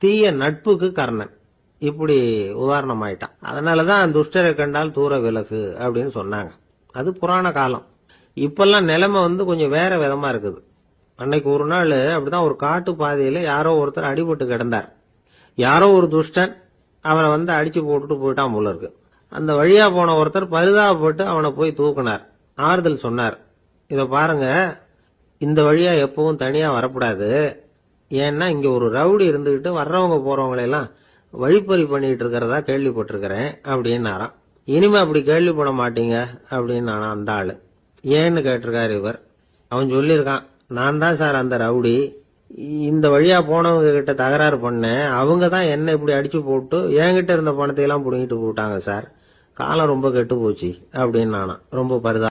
தீய நட்புக்கு கர்ணன். இப்படி உதாரணம் ஆயிட்டான். அதனாலதான் துஷ்டரை கண்டால் தூர விலகு அப்படின்னு சொன்னாங்க. அது புராண காலம். இப்பெல்லாம் நிலைமை கொஞ்சம் வேற விதமா இருக்குது. அன்னைக்கு ஒரு நாள் அப்படிதான் ஒரு காட்டு பாதையில யாரோ ஒருத்தர் அடிபட்டு கிடந்தார். யாரோ ஒரு துஷ்டன் அவனை அடிச்சு போட்டுட்டு போயிட்டான் போல இருக்கு. அந்த வழியா போன ஒருத்தர் பரிதாபப்பட்டு அவனை போய் தூக்கினார், ஆறுதல் சொன்னார். இத பாருங்க, இந்த வழியா எப்பவும் தனியா வரக்கூடாது, ஏன்னா இங்க ஒரு ரவுடி இருந்துகிட்டு வர்றவங்க போறவங்களெல்லாம் வழிப்பறி பண்ணிட்டு இருக்கிறதா கேள்விப்பட்டிருக்கிறேன் அப்படின்னாராம். இனிமே அப்படி கேள்விப்பட மாட்டீங்க அப்படின்னு அந்த ஆளு. ஏன்னு கேட்டிருக்காரு இவர். அவன் சொல்லியிருக்கான், நான் தான் சார் அந்த ரவுடி, இந்த வழியா போனவங்க கிட்ட தகராறு பண்ணேன், அவங்க தான் என்ன இப்படி அடிச்சு போட்டு என்கிட்ட இருந்த பணத்தை எல்லாம் புடுங்கிட்டு போட்டாங்க சார், காலம் ரொம்ப கெட்டு போச்சு அப்படின்னு நானா ரொம்ப பரிதா.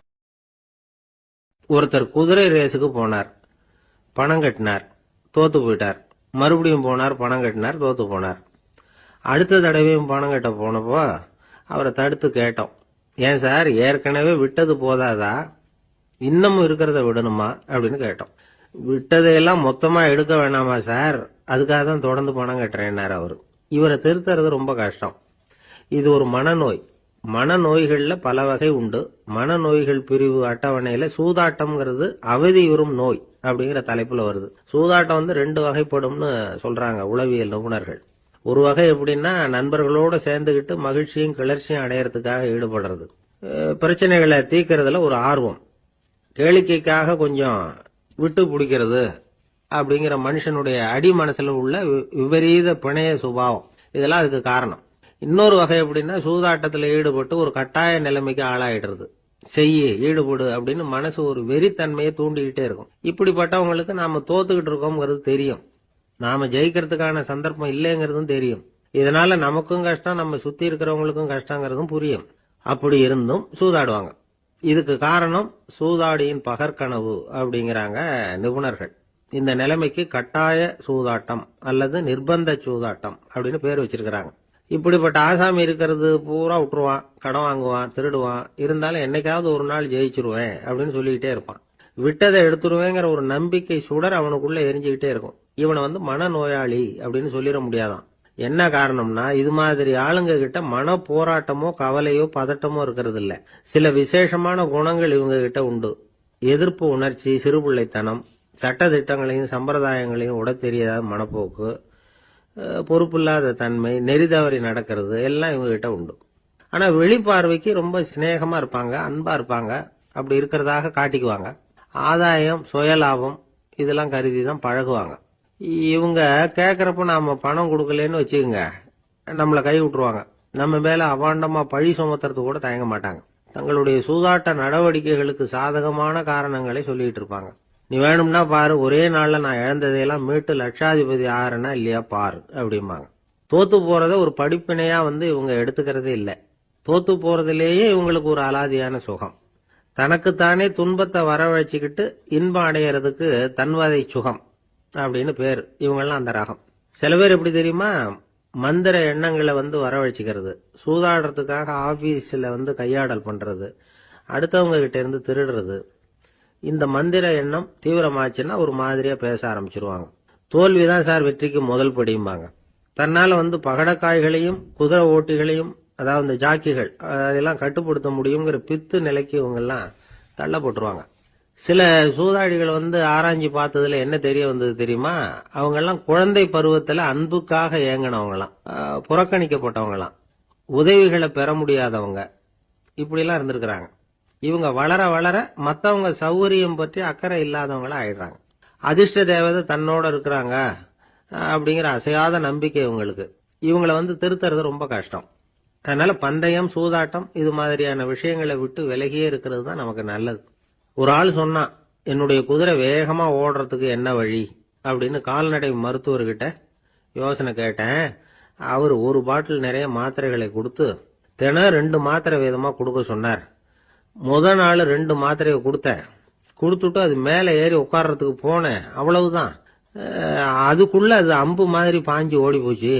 ஒருத்தர் குதிரை ரேஸுக்கு போனார், பணம் கட்டினார், தோத்து போயிட்டார். மறுபடியும் போனார், பணம் கட்டினார், தோத்து போனார். அடுத்த தடவையும் பணம் கட்ட போனப்போ அவரை தடுத்து கேட்டோம், ஏன் சார் ஏற்கனவே விட்டது போதாதா, இன்னமும் இருக்கிறத விடணுமா அப்படின்னு கேட்டோம். விட்டதையெல்லாம் மொத்தமா எடுக்க வேணாமா சார், அதுக்காக தான் தொடர்ந்து பணம் கட்டுறேன்னாரு அவரு. இவரை திருத்துறது ரொம்ப கஷ்டம். இது ஒரு மனநோய். மனநோய்கள்ல பல வகை உண்டு. மனநோய்கள் பிரிவு அட்டவணையில சூதாட்டம்ங்கிறது அவதியுறும் நோய் அப்படிங்கிற தலைப்புல வருது. சூதாட்டம் 2 வகைப்படும்னு சொல்றாங்க உளவியல் நிபுணர்கள். ஒரு வகை எப்படின்னா, நண்பர்களோட சேர்ந்துகிட்டு மகிழ்ச்சியும் கிளர்ச்சியும் அடையறதுக்காக ஈடுபடுறது. பிரச்சனைகளை தீர்க்கறதுல ஒரு ஆர்வம், கேளிக்கைக்காக கொஞ்சம் விட்டு பிடிக்கிறது அப்படிங்கிற மனுஷனுடைய அடி மனசுல உள்ள விபரீத பிணைய சுபாவம், இதெல்லாம் அதுக்கு காரணம். இன்னொரு வகை எப்படின்னா, சூதாட்டத்தில் ஈடுபட்டு ஒரு கட்டாய நிலைமைக்கு ஆளாயிடுறது. ஈடுபடு அப்படின்னு மனசு ஒரு வெறித்தன்மையை தூண்டிக்கிட்டே இருக்கும். இப்படிப்பட்டவங்களுக்கு நாம தோத்துக்கிட்டு இருக்கோம்ங்கிறது தெரியும், நாம ஜெயிக்கிறதுக்கான சந்தர்ப்பம் இல்லைங்கிறதும் தெரியும். இதனால நமக்கும் கஷ்டம், நம்ம சுத்தி இருக்கிறவங்களுக்கும் கஷ்டங்கிறதும் புரியும். அப்படி இருந்தும் சூதாடுவாங்க. இதுக்கு காரணம் சூதாடியின் பகற்கனவு அப்படிங்கிறாங்க நிபுணர்கள். இந்த நிலைமைக்கு கட்டாய சூதாட்டம் அல்லது நிர்பந்த சூதாட்டம் அப்படின்னு பேர் வச்சிருக்கிறாங்க. இப்படிப்பட்ட ஆசாமி இருக்கிறது பூரா விட்டுருவான், கடன் வாங்குவான், திருடுவான். இருந்தாலும் என்னைக்காவது ஒரு நாள் ஜெயிச்சிருவேன் அப்படின்னு சொல்லிக்கிட்டே இருப்பான். விட்டதை எடுத்துருவேங்கிற ஒரு நம்பிக்கை சுடர் அவனுக்குள்ள எரிஞ்சுக்கிட்டே இருக்கும். இவனை மனநோயாளி அப்படின்னு சொல்லிட முடியாதான். என்ன காரணம்னா, இது மாதிரி ஆளுங்க கிட்ட மன போராட்டமோ கவலையோ பதட்டமோ இருக்கிறது இல்ல. சில விசேஷமான குணங்கள் இவங்க கிட்ட உண்டு. எதிர்ப்பு உணர்ச்சி, சிறுபிள்ளைத்தனம், சட்ட திட்டங்களையும் சம்பிரதாயங்களையும் உட தெரியாத மனப்போக்கு, பொறுப்பில்லாத தன்மை, நெறிதவறி நடக்கிறது எல்லாம் இவங்க கிட்ட உண்டு. ஆனா வெளிப்பார்வைக்கு ரொம்ப சிநேகமா இருப்பாங்க, அன்பா இருப்பாங்க. அப்படி இருக்கிறதாக காட்டிக்குவாங்க. ஆதாயம், சுயலாபம் இதெல்லாம் கருதி தான் பழகுவாங்க. இவங்க கேட்கறப்ப நாம பணம் கொடுக்கலன்னு வச்சுக்கோங்க, நம்மளை கை விட்டுருவாங்க. நம்ம மேல அவாண்டமா பழி சுமத்துறது கூட தயங்க மாட்டாங்க. தங்களுடைய சூதாட்ட நடவடிக்கைகளுக்கு சாதகமான காரணங்களை சொல்லிட்டு இருப்பாங்க. நீ வேணும்னா பாரு, ஒரே நாள்ல நான் இழந்ததையெல்லாம் மீட்டு லட்சாதிபதி ஆறனா இல்லையா பாரு அப்படிம்பாங்க. தோத்து போறத ஒரு படிப்பினையா இவங்க எடுத்துக்கிறதே இல்லை. தோத்து போறதுலேயே இவங்களுக்கு ஒரு அலாதியான சுகம். தனக்குத்தானே துன்பத்தை வரவழைச்சுக்கிட்டு இன்பம் அடையறதுக்கு தன்வதை சுகம் அப்படின்னு பேர். இவங்கெல்லாம் அந்த ரகம். சில பேர் எப்படி தெரியுமா, மந்திர எண்ணங்களை வரவழைச்சிக்கிறது, சூதாடுறதுக்காக ஆபீஸ்ல கையாடல் பண்றது, அடுத்தவங்க கிட்ட இருந்து திருடுறது. இந்த மந்திர எண்ணம் தீவிரமாச்சுன்னா ஒரு மாதிரியா பேச ஆரம்பிச்சிருவாங்க. தோல்விதான் சார் வெற்றிக்கு முதல் படியும்பாங்க. தன்னால பகடக்காய்களையும் குதிரை ஓட்டிகளையும், அதாவது இந்த ஜாக்கிகள், அதெல்லாம் கட்டுப்படுத்த முடியுங்கிற பித்து நிலைக்கு இவங்கெல்லாம் தள்ளப்பட்டுருவாங்க. சில சூதாடிகள் ஆராய்ச்சி பார்த்ததுல என்ன தெரிய வந்தது தெரியுமா, அவங்க எல்லாம் குழந்தை பருவத்துல அன்புக்காக ஏங்கினவங்களாம், புறக்கணிக்கப்பட்டவங்களாம், உதவிகளை பெற முடியாதவங்க, இப்படி எல்லாம் இருந்திருக்கிறாங்க. இவங்க வளர வளர மத்தவங்க சௌகரியம் பற்றி அக்கறை இல்லாதவங்களா ஆயிடுறாங்க. அதிர்ஷ்ட தேவதை தன்னோட இருக்கிறாங்க அப்படிங்கிற அசையாத நம்பிக்கை இவங்களுக்கு. இவங்களை திருத்துறது ரொம்ப கஷ்டம். அதனால பந்தயம், சூதாட்டம் இது மாதிரியான விஷயங்களை விட்டு விலகியே இருக்கிறது தான் நமக்கு நல்லது. ஒரு ஆள் சொன்னான், என்னுடைய குதிரை வேகமா ஓடுறதுக்கு என்ன வழி அப்படின்னு கால்நடை மருத்துவர்கிட்ட யோசனை கேட்டேன். அவர் ஒரு பாட்டில் நிறைய மாத்திரைகளை கொடுத்து தினம் 2 மாத்திரை வீதமா கொடுக்க சொன்னார். முதல் நாள் 2 மாத்திரையை கொடுத்துட்டு அது மேல ஏறி உட்கார்றதுக்கு போனேன். அவ்வளவுதான். அதுக்குள்ள அது அம்பு மாதிரி பாஞ்சு ஓடி போச்சு.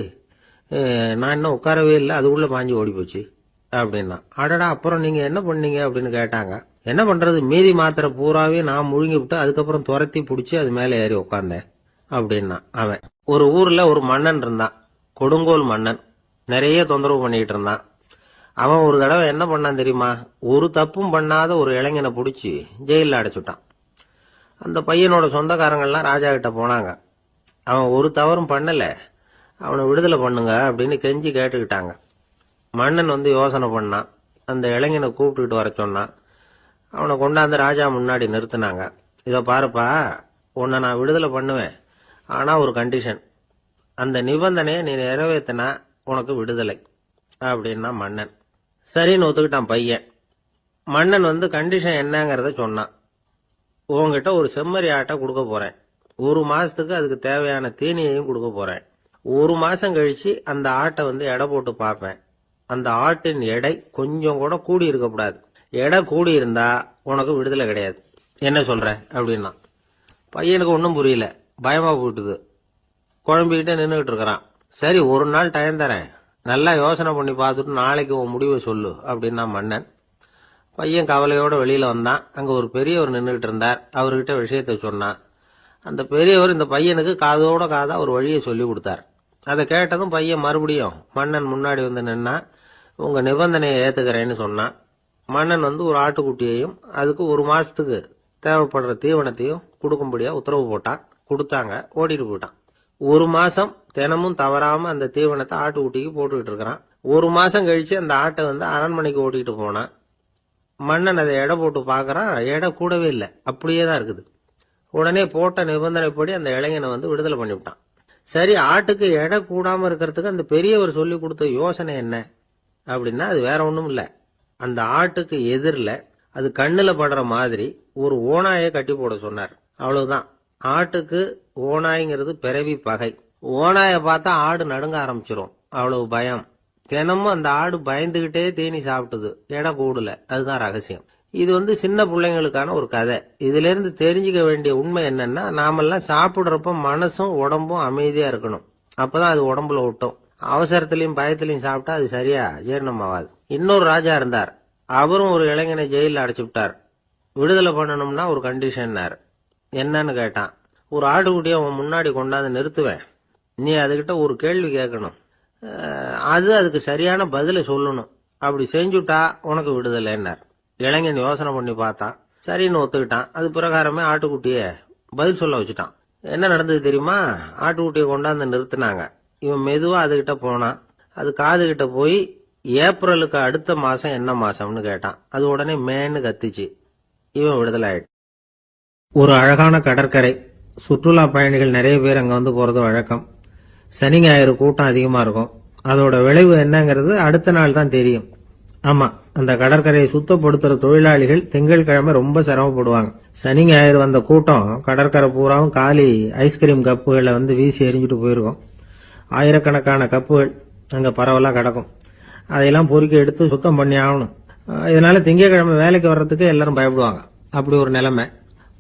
நான் இன்னும் உட்காரவே இல்லை, அதுக்குள்ள பாஞ்சு ஓடி போச்சு அப்படின்னா. அடடா, அப்புறம் நீங்க என்ன பண்ணீங்க அப்படின்னு கேட்டாங்க. என்ன பண்றது, மீதி மாத்திரை பூராவே நான் முழுங்கி விட்டு அதுக்கப்புறம் துரத்தி பிடிச்சி அது மேல ஏறி உட்கார்ந்தேன் அப்படின்னா அவன். ஒரு ஊர்ல ஒரு மன்னன் இருந்தான், கொடுங்கோல் மன்னன். நிறைய தொந்தரவு பண்ணிட்டு இருந்தான். அவன் ஒரு தடவை என்ன பண்ணான் தெரியுமா, ஒரு தப்பும் பண்ணாத ஒரு இளைஞனை பிடிச்சி ஜெயில அடைச்சுட்டான். அந்த பையனோட சொந்தக்காரங்கள்லாம் ராஜா கிட்ட போனாங்க. அவன் ஒரு தவறும் பண்ணல, அவனை விடுதலை பண்ணுங்க அப்படின்னு கெஞ்சி கேட்டுக்கிட்டாங்க. மன்னன் யோசனை பண்ணான். அந்த இளைஞனை கூப்பிட்டுக்கிட்டு வர சொன்னான். அவனை கொண்டாந்து ராஜா முன்னாடி நிறுத்தினாங்க. இதை பாருப்பா, உன்னை நான் விடுதலை பண்ணுவேன், ஆனா ஒரு கண்டிஷன். அந்த நிபந்தனையை நீ நிறைவேற்றினா உனக்கு விடுதலை அப்படின்னா மன்னன். சரின்னு ஒத்துக்கிட்டான் பையன். மன்னன் கண்டிஷன் என்னங்கிறத சொன்னான். உங்ககிட்ட ஒரு செம்மறி ஆட்டை கொடுக்க போறேன், 1 மாசத்துக்கு அதுக்கு தேவையான தீனியையும் கொடுக்க போறேன். 1 மாசம் கழிச்சு அந்த ஆட்டை எடை போட்டு பார்ப்பேன். அந்த ஆட்டின் எடை கொஞ்சம் கூட கூடி இருக்கக்கூடாது. எடை கூடி இருந்தா உனக்கு விடுதலை கிடையாது. என்ன சொல்ற அப்படின்னா. பையனுக்கு ஒன்றும் புரியல, பயமா போயிட்டுது. குழம்பிக்கிட்டே நின்றுகிட்டு இருக்கிறான். சரி, ஒரு நாள் டைம் தரேன், நல்லா யோசனை பண்ணி பார்த்துட்டு நாளைக்கு உன் முடிவை சொல்லு அப்படின்னா மன்னன். பையன் கவலையோட வெளியில வந்தான். அங்க ஒரு பெரியவர் நின்றுகிட்டு இருந்தார். அவர்கிட்ட விஷயத்த சொன்னான். அந்த பெரியவர் இந்த பையனுக்கு காதோட காதா ஒரு வழியை சொல்லி கொடுத்தார். அதை கேட்டதும் பையன் மறுபடியும் மன்னன் முன்னாடி வந்து நின்னா, உங்க நிபந்தனையை ஏத்துக்கிறேன்னு சொன்னான். மன்னன் வந்து ஒரு ஆட்டுக்குட்டியையும் அதுக்கு 1 மாசத்துக்கு தேவைப்படுற தீவனத்தையும் கொடுக்கும்படியா உத்தரவு போட்டான். கொடுத்தாங்க. ஓடிட்டு போயிட்டான். 1 மாசம் தினமும் தவறாம அந்த தீவனத்தை ஆட்டுக்குட்டிக்கு போட்டுக்கிட்டு இருக்கிறான். 1 மாசம் கழிச்சு அந்த ஆட்டை வந்து அரண்மனைக்கு ஓட்டிட்டு போனான். மன்னன் அதை எடை போட்டு பாக்குறான். எடை கூடவே இல்லை, அப்படியே தான் இருக்குது. உடனே போட்ட நிபந்தனைப்படி அந்த இளைஞனை வந்து விடுதலை பண்ணிவிட்டான். சரி, ஆட்டுக்கு எடை கூடாம இருக்கிறதுக்கு அந்த பெரியவர் சொல்லி கொடுத்த யோசனை என்ன அப்படின்னா, அது வேற ஒண்ணும் இல்ல. அந்த ஆட்டுக்கு எதிரில் அது கண்ணுல படுற மாதிரி ஒரு ஓநாயை கட்டி போட சொன்னார். அவ்வளவுதான். ஆட்டுக்கு ஓநாய்ங்கிறது பிறவி பகை. ஓநாயை பார்த்தா ஆடு நடுங்க ஆரம்பிச்சிரும், அவ்வளவு பயம். தினமும் அந்த ஆடு பயந்துகிட்டே தேனி சாப்பிட்டது, எடை கூடல. அதுதான் ரகசியம். இது வந்து சின்ன பிள்ளைங்களுக்கான ஒரு கதை. இதுல இருந்து தெரிஞ்சுக்க வேண்டிய உண்மை என்னன்னா, நாமெல்லாம் சாப்பிடுறப்ப மனசும் உடம்பும் அமைதியா இருக்கணும். அப்பதான் அது உடம்புல ஒட்டும். அவசரத்திலையும் பயத்திலையும் சாப்பிட்டா அது சரியா ஜீரணம் ஆகாது. இன்னொரு ராஜா இருந்தார். அவரும் ஒரு இளைஞனை ஜெயில அடைச்சு விட்டார். விடுதலை பண்ணணும்னா ஒரு கண்டிஷன்னார். என்னன்னு கேட்டான். ஒரு ஆட்டுக்குட்டியை அவன் முன்னாடி கொண்டாந்து நிறுத்துவேன். நீ அதுகிட்ட ஒரு கேள்வி கேட்கணும். அதுக்கு சரியான பதிலை சொல்லணும். அப்படி செஞ்சுட்டா உனக்கு விடுதலைன்னார். இளைஞன் யோசனை பண்ணி பார்த்தான். சரின்னு ஒத்துக்கிட்டான். அது பிரகாரமே ஆட்டுக்குட்டிய பதில் சொல்ல வச்சுட்டான். என்ன நடந்தது தெரியுமா? ஆட்டுக்குட்டியை கொண்டாந்து நிறுத்தினாங்க. இவன் மெதுவா அதுகிட்ட போனான். அது காது கிட்ட போய் ஏப்ரலுக்கு அடுத்த மாசம் என்ன மாசம்னு கேட்டான். அது உடனே மேன்னு கத்திச்சு. இவன் விடுதலை ஆயிட்டான். ஒரு அழகான கடற்கரை. சுற்றுலா பயணிகள் நிறைய பேர் அங்க வந்து போறது வழக்கம். சனி ஞாயிறு கூட்டம் அதிகமா இருக்கும். அதோட விளைவு என்னங்கிறது அடுத்த நாள் தான் தெரியும். ஆமா, அந்த கடற்கரையை சுத்தப்படுத்துற தொழிலாளிகள் திங்கட்கிழமை ரொம்ப சிரமப்படுவாங்க. சனி ஞாயிறு வந்த கூட்டம் கடற்கரை பூராவும் காலி ஐஸ்கிரீம் கப்புகளை வந்து வீசி எரிஞ்சுட்டு போயிருக்கும். ஆயிரக்கணக்கான கப்புகள் அங்க பரவலா கிடக்கும். அதையெல்லாம் பொறுக்கி எடுத்து சுத்தம் பண்ணி ஆகணும். இதனால திங்கட்கிழமை வேலைக்கு வர்றதுக்கு எல்லாரும் பயப்படுவாங்க. அப்படி ஒரு நிலைமை.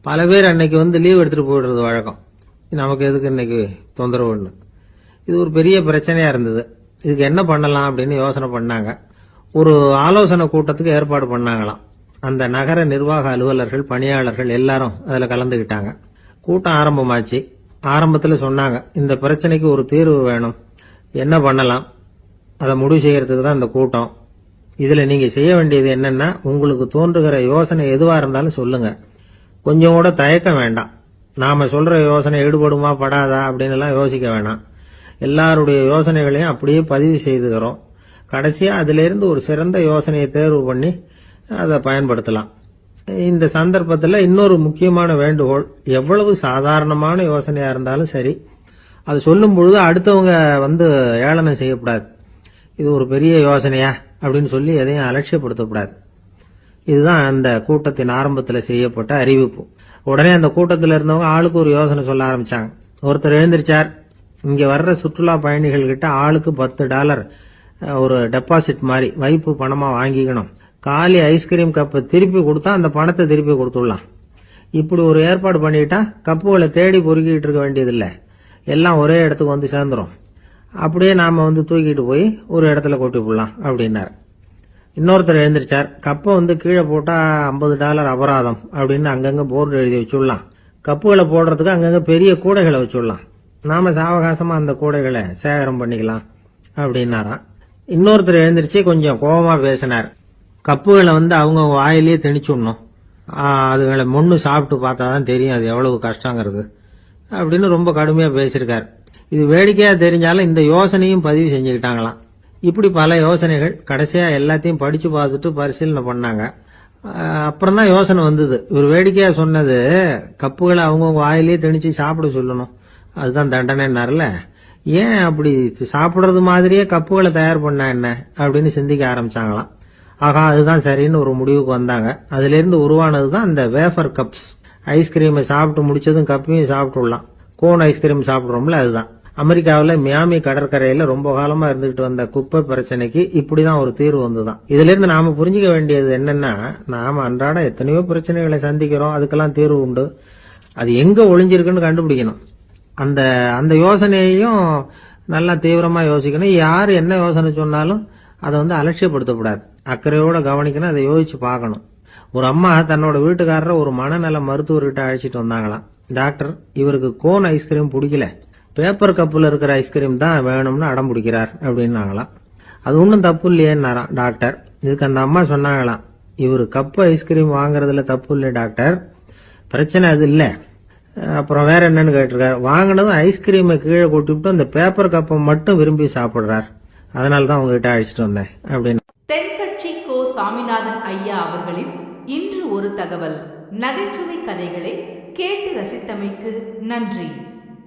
பல பேர் அன்னைக்கு வந்து லீவ் எடுத்துட்டு போயிடுறது வழக்கம். நமக்கு எதுக்கு இன்னைக்கு தொந்தரவுன்னு. இது ஒரு பெரிய பிரச்சனையா இருந்தது. இதுக்கு என்ன பண்ணலாம் அப்படின்னு யோசனை பண்ணாங்க. ஒரு ஆலோசனை கூட்டத்துக்கு ஏற்பாடு பண்ணாங்களாம். அந்த நகர நிர்வாக அலுவலர்கள், பணியாளர்கள் எல்லாரும் அதுல கலந்துகிட்டாங்க. கூட்டம் ஆரம்பமாச்சு. ஆரம்பத்துல சொன்னாங்க, இந்த பிரச்சனைக்கு ஒரு தீர்வு வேணும், என்ன பண்ணலாம், அதை முடிவு செய்யறதுக்கு தான் இந்த கூட்டம். இதுல நீங்க செய்ய வேண்டியது என்னன்னா, உங்களுக்கு தோன்றுகிற யோசனை எதுவா இருந்தாலும் சொல்லுங்க. கொஞ்சம் கூட தயக்கம் வேண்டாம். நாம சொல்ற யோசனை ஈடுபடுமா படாதா அப்படின்னு எல்லாம் யோசிக்க வேணாம். எல்லாருடைய யோசனைகளையும் அப்படியே பதிவு செய்துகிறோம். கடைசியா அதுல இருந்து ஒரு சிறந்த யோசனையை தேர்வு பண்ணி அதை பயன்படுத்தலாம். இந்த சந்தர்ப்பத்தில் இன்னொரு முக்கியமான வேண்டுகோள், எவ்வளவு சாதாரணமான யோசனையா இருந்தாலும் சரி, அது சொல்லும் பொழுது அடுத்தவங்க வந்து ஏளனம் செய்யக்கூடாது. இது ஒரு பெரிய யோசனையா அப்படின்னு சொல்லி எதையும் அலட்சியப்படுத்தக்கூடாது. இதுதான் அந்த கூட்டத்தின் ஆரம்பத்தில் செய்யப்பட்ட அறிவிப்பு. உடனே அந்த கூட்டத்தில் இருந்தவங்க ஆளுக்கு ஒரு யோசனை சொல்ல ஆரம்பிச்சாங்க. ஒருத்தர் எழுந்திருச்சார். இங்க வர்ற சுற்றுலா பயணிகள் கிட்ட ஆளுக்கு $10 ஒரு டெபாசிட் மாதிரி வைப்பு பணமா வாங்கிக்கணும். காலி ஐஸ்கிரீம் கப்பை திருப்பி கொடுத்தா அந்த பணத்தை திருப்பி கொடுத்துடலாம். இப்படி ஒரு ஏற்பாடு பண்ணிட்டா கப்புகளை தேடி பொறுக்கிட்டு இருக்க வேண்டியதில்லை. எல்லாம் ஒரே இடத்துக்கு வந்து சேர்ந்துரும். அப்படியே நாம வந்து தூக்கிட்டு போய் ஒரு இடத்துல கொட்டி போடலாம் அப்படின்னாரு. இன்னொருத்தர் எழுந்திருச்சார். கப்பை வந்து கீழே போட்டா $50 அபராதம் அப்படின்னு அங்கங்க போர்டு எழுதி வச்சுடலாம். கப்புகளை போடுறதுக்கு அங்கங்க பெரிய கூடைகளை வச்சுடலாம். நாம சாவகாசமா அந்த கூடைகளை சேகரம் பண்ணிக்கலாம் அப்படின்னாராம். இன்னொருத்தர் எழுந்திருச்சு கொஞ்சம் கோபமா பேசினார். கப்புகளை வந்து அவங்க வாயிலேயே திணிச்சுடணும். அதுகளை முன்னு சாப்பிட்டு பார்த்தாதான் தெரியும் அது எவ்வளவு கஷ்டங்கிறது அப்படின்னு ரொம்ப கடுமையா பேசியிருக்காரு. இது வேடிக்கையா தெரிஞ்சாலும் இந்த யோசனையும் பதிவு செஞ்சுக்கிட்டாங்களாம். இப்படி பல யோசனைகள். கடைசியா எல்லாத்தையும் படிச்சு பார்த்துட்டு பரிசீலனை பண்ணாங்க. அப்புறம் தான் யோசனை வந்தது. இவர் வேடிக்கையா சொன்னது கப்புகளை அவங்கவுங்க வாயிலேயே திணிச்சு சாப்பிட சொல்லணும், அதுதான் தண்டனைன்னாருல. ஏன் அப்படி சாப்பிடுறது மாதிரியே கப்புகளை தயார் பண்ண என்ன அப்படின்னு சிந்திக்க ஆரம்பிச்சாங்களாம். ஆகா, அதுதான் சரின்னு ஒரு முடிவுக்கு வந்தாங்க. அதுல இருந்து உருவானதுதான் இந்த வேஃபர் கப்ஸ். ஐஸ்கிரீமை சாப்பிட்டு முடிச்சதும் கப்பையும் சாப்பிட்டுடலாம். கோன் ஐஸ்கிரீம் சாப்பிடுறோம்ல, அதுதான். அமெரிக்காவில் மியாமி கடற்கரையில ரொம்ப காலமா இருந்துகிட்டு வந்த குப்பை பிரச்சனைக்கு இப்படிதான் ஒரு தீர்வு வந்துதான். இதுல இருந்து நாம புரிஞ்சுக்க வேண்டியது என்னன்னா, நாம அன்றாட எத்தனையோ பிரச்சனைகளை சந்திக்கிறோம், அதுக்கெல்லாம் தீர்வு உண்டு. அது எங்க ஒளிஞ்சிருக்குன்னு கண்டுபிடிக்கணும். அந்த யோசனையையும் நல்லா தீவிரமா யோசிக்கணும். யார் என்ன யோசனை சொன்னாலும் அதை வந்து அலட்சியப்படுத்தக்கூடாது. அக்கறையோட கவனிக்கணும், அதை யோசிச்சு பார்க்கணும். ஒரு அம்மா தன்னோட வீட்டுக்காரரை ஒரு மனநல மருத்துவர்கிட்ட அழைச்சிட்டு வந்தாங்களாம். டாக்டர், இவருக்கு கோன் ஐஸ்கிரீம் பிடிக்கல, பேப்பர் கப்பில் இருக்கிற ஐஸ்கிரீம் தான் வேணும்னு அடம் பிடிக்கிறார் அப்படின்னாங்களாம். அது ஒன்றும் தப்பு இல்லையேன்னாராம் டாக்டர். இதுக்கு அந்த அம்மா சொன்னாங்களாம், இவர் கப்பு ஐஸ்கிரீம் வாங்குறதுல தப்பு இல்லை டாக்டர், பிரச்சனை அது இல்லை. அப்புறம் வேற என்னன்னு கேட்டிருக்காரு. வாங்கினதும் ஐஸ்கிரீமை கீழே கொட்டிவிட்டு அந்த பேப்பர் கப்பை மட்டும் விரும்பி சாப்பிடுறார், அதனால தான் உங்ககிட்ட அழைச்சிட்டு வந்தேன் அப்படின்னு. தென்கட்சி கோ சாமிநாதன் ஐயா அவர்களின் இன்று ஒரு தகவல் நகைச்சுவை கதைகளை கேட்டு ரசித்தமைக்கு நன்றி.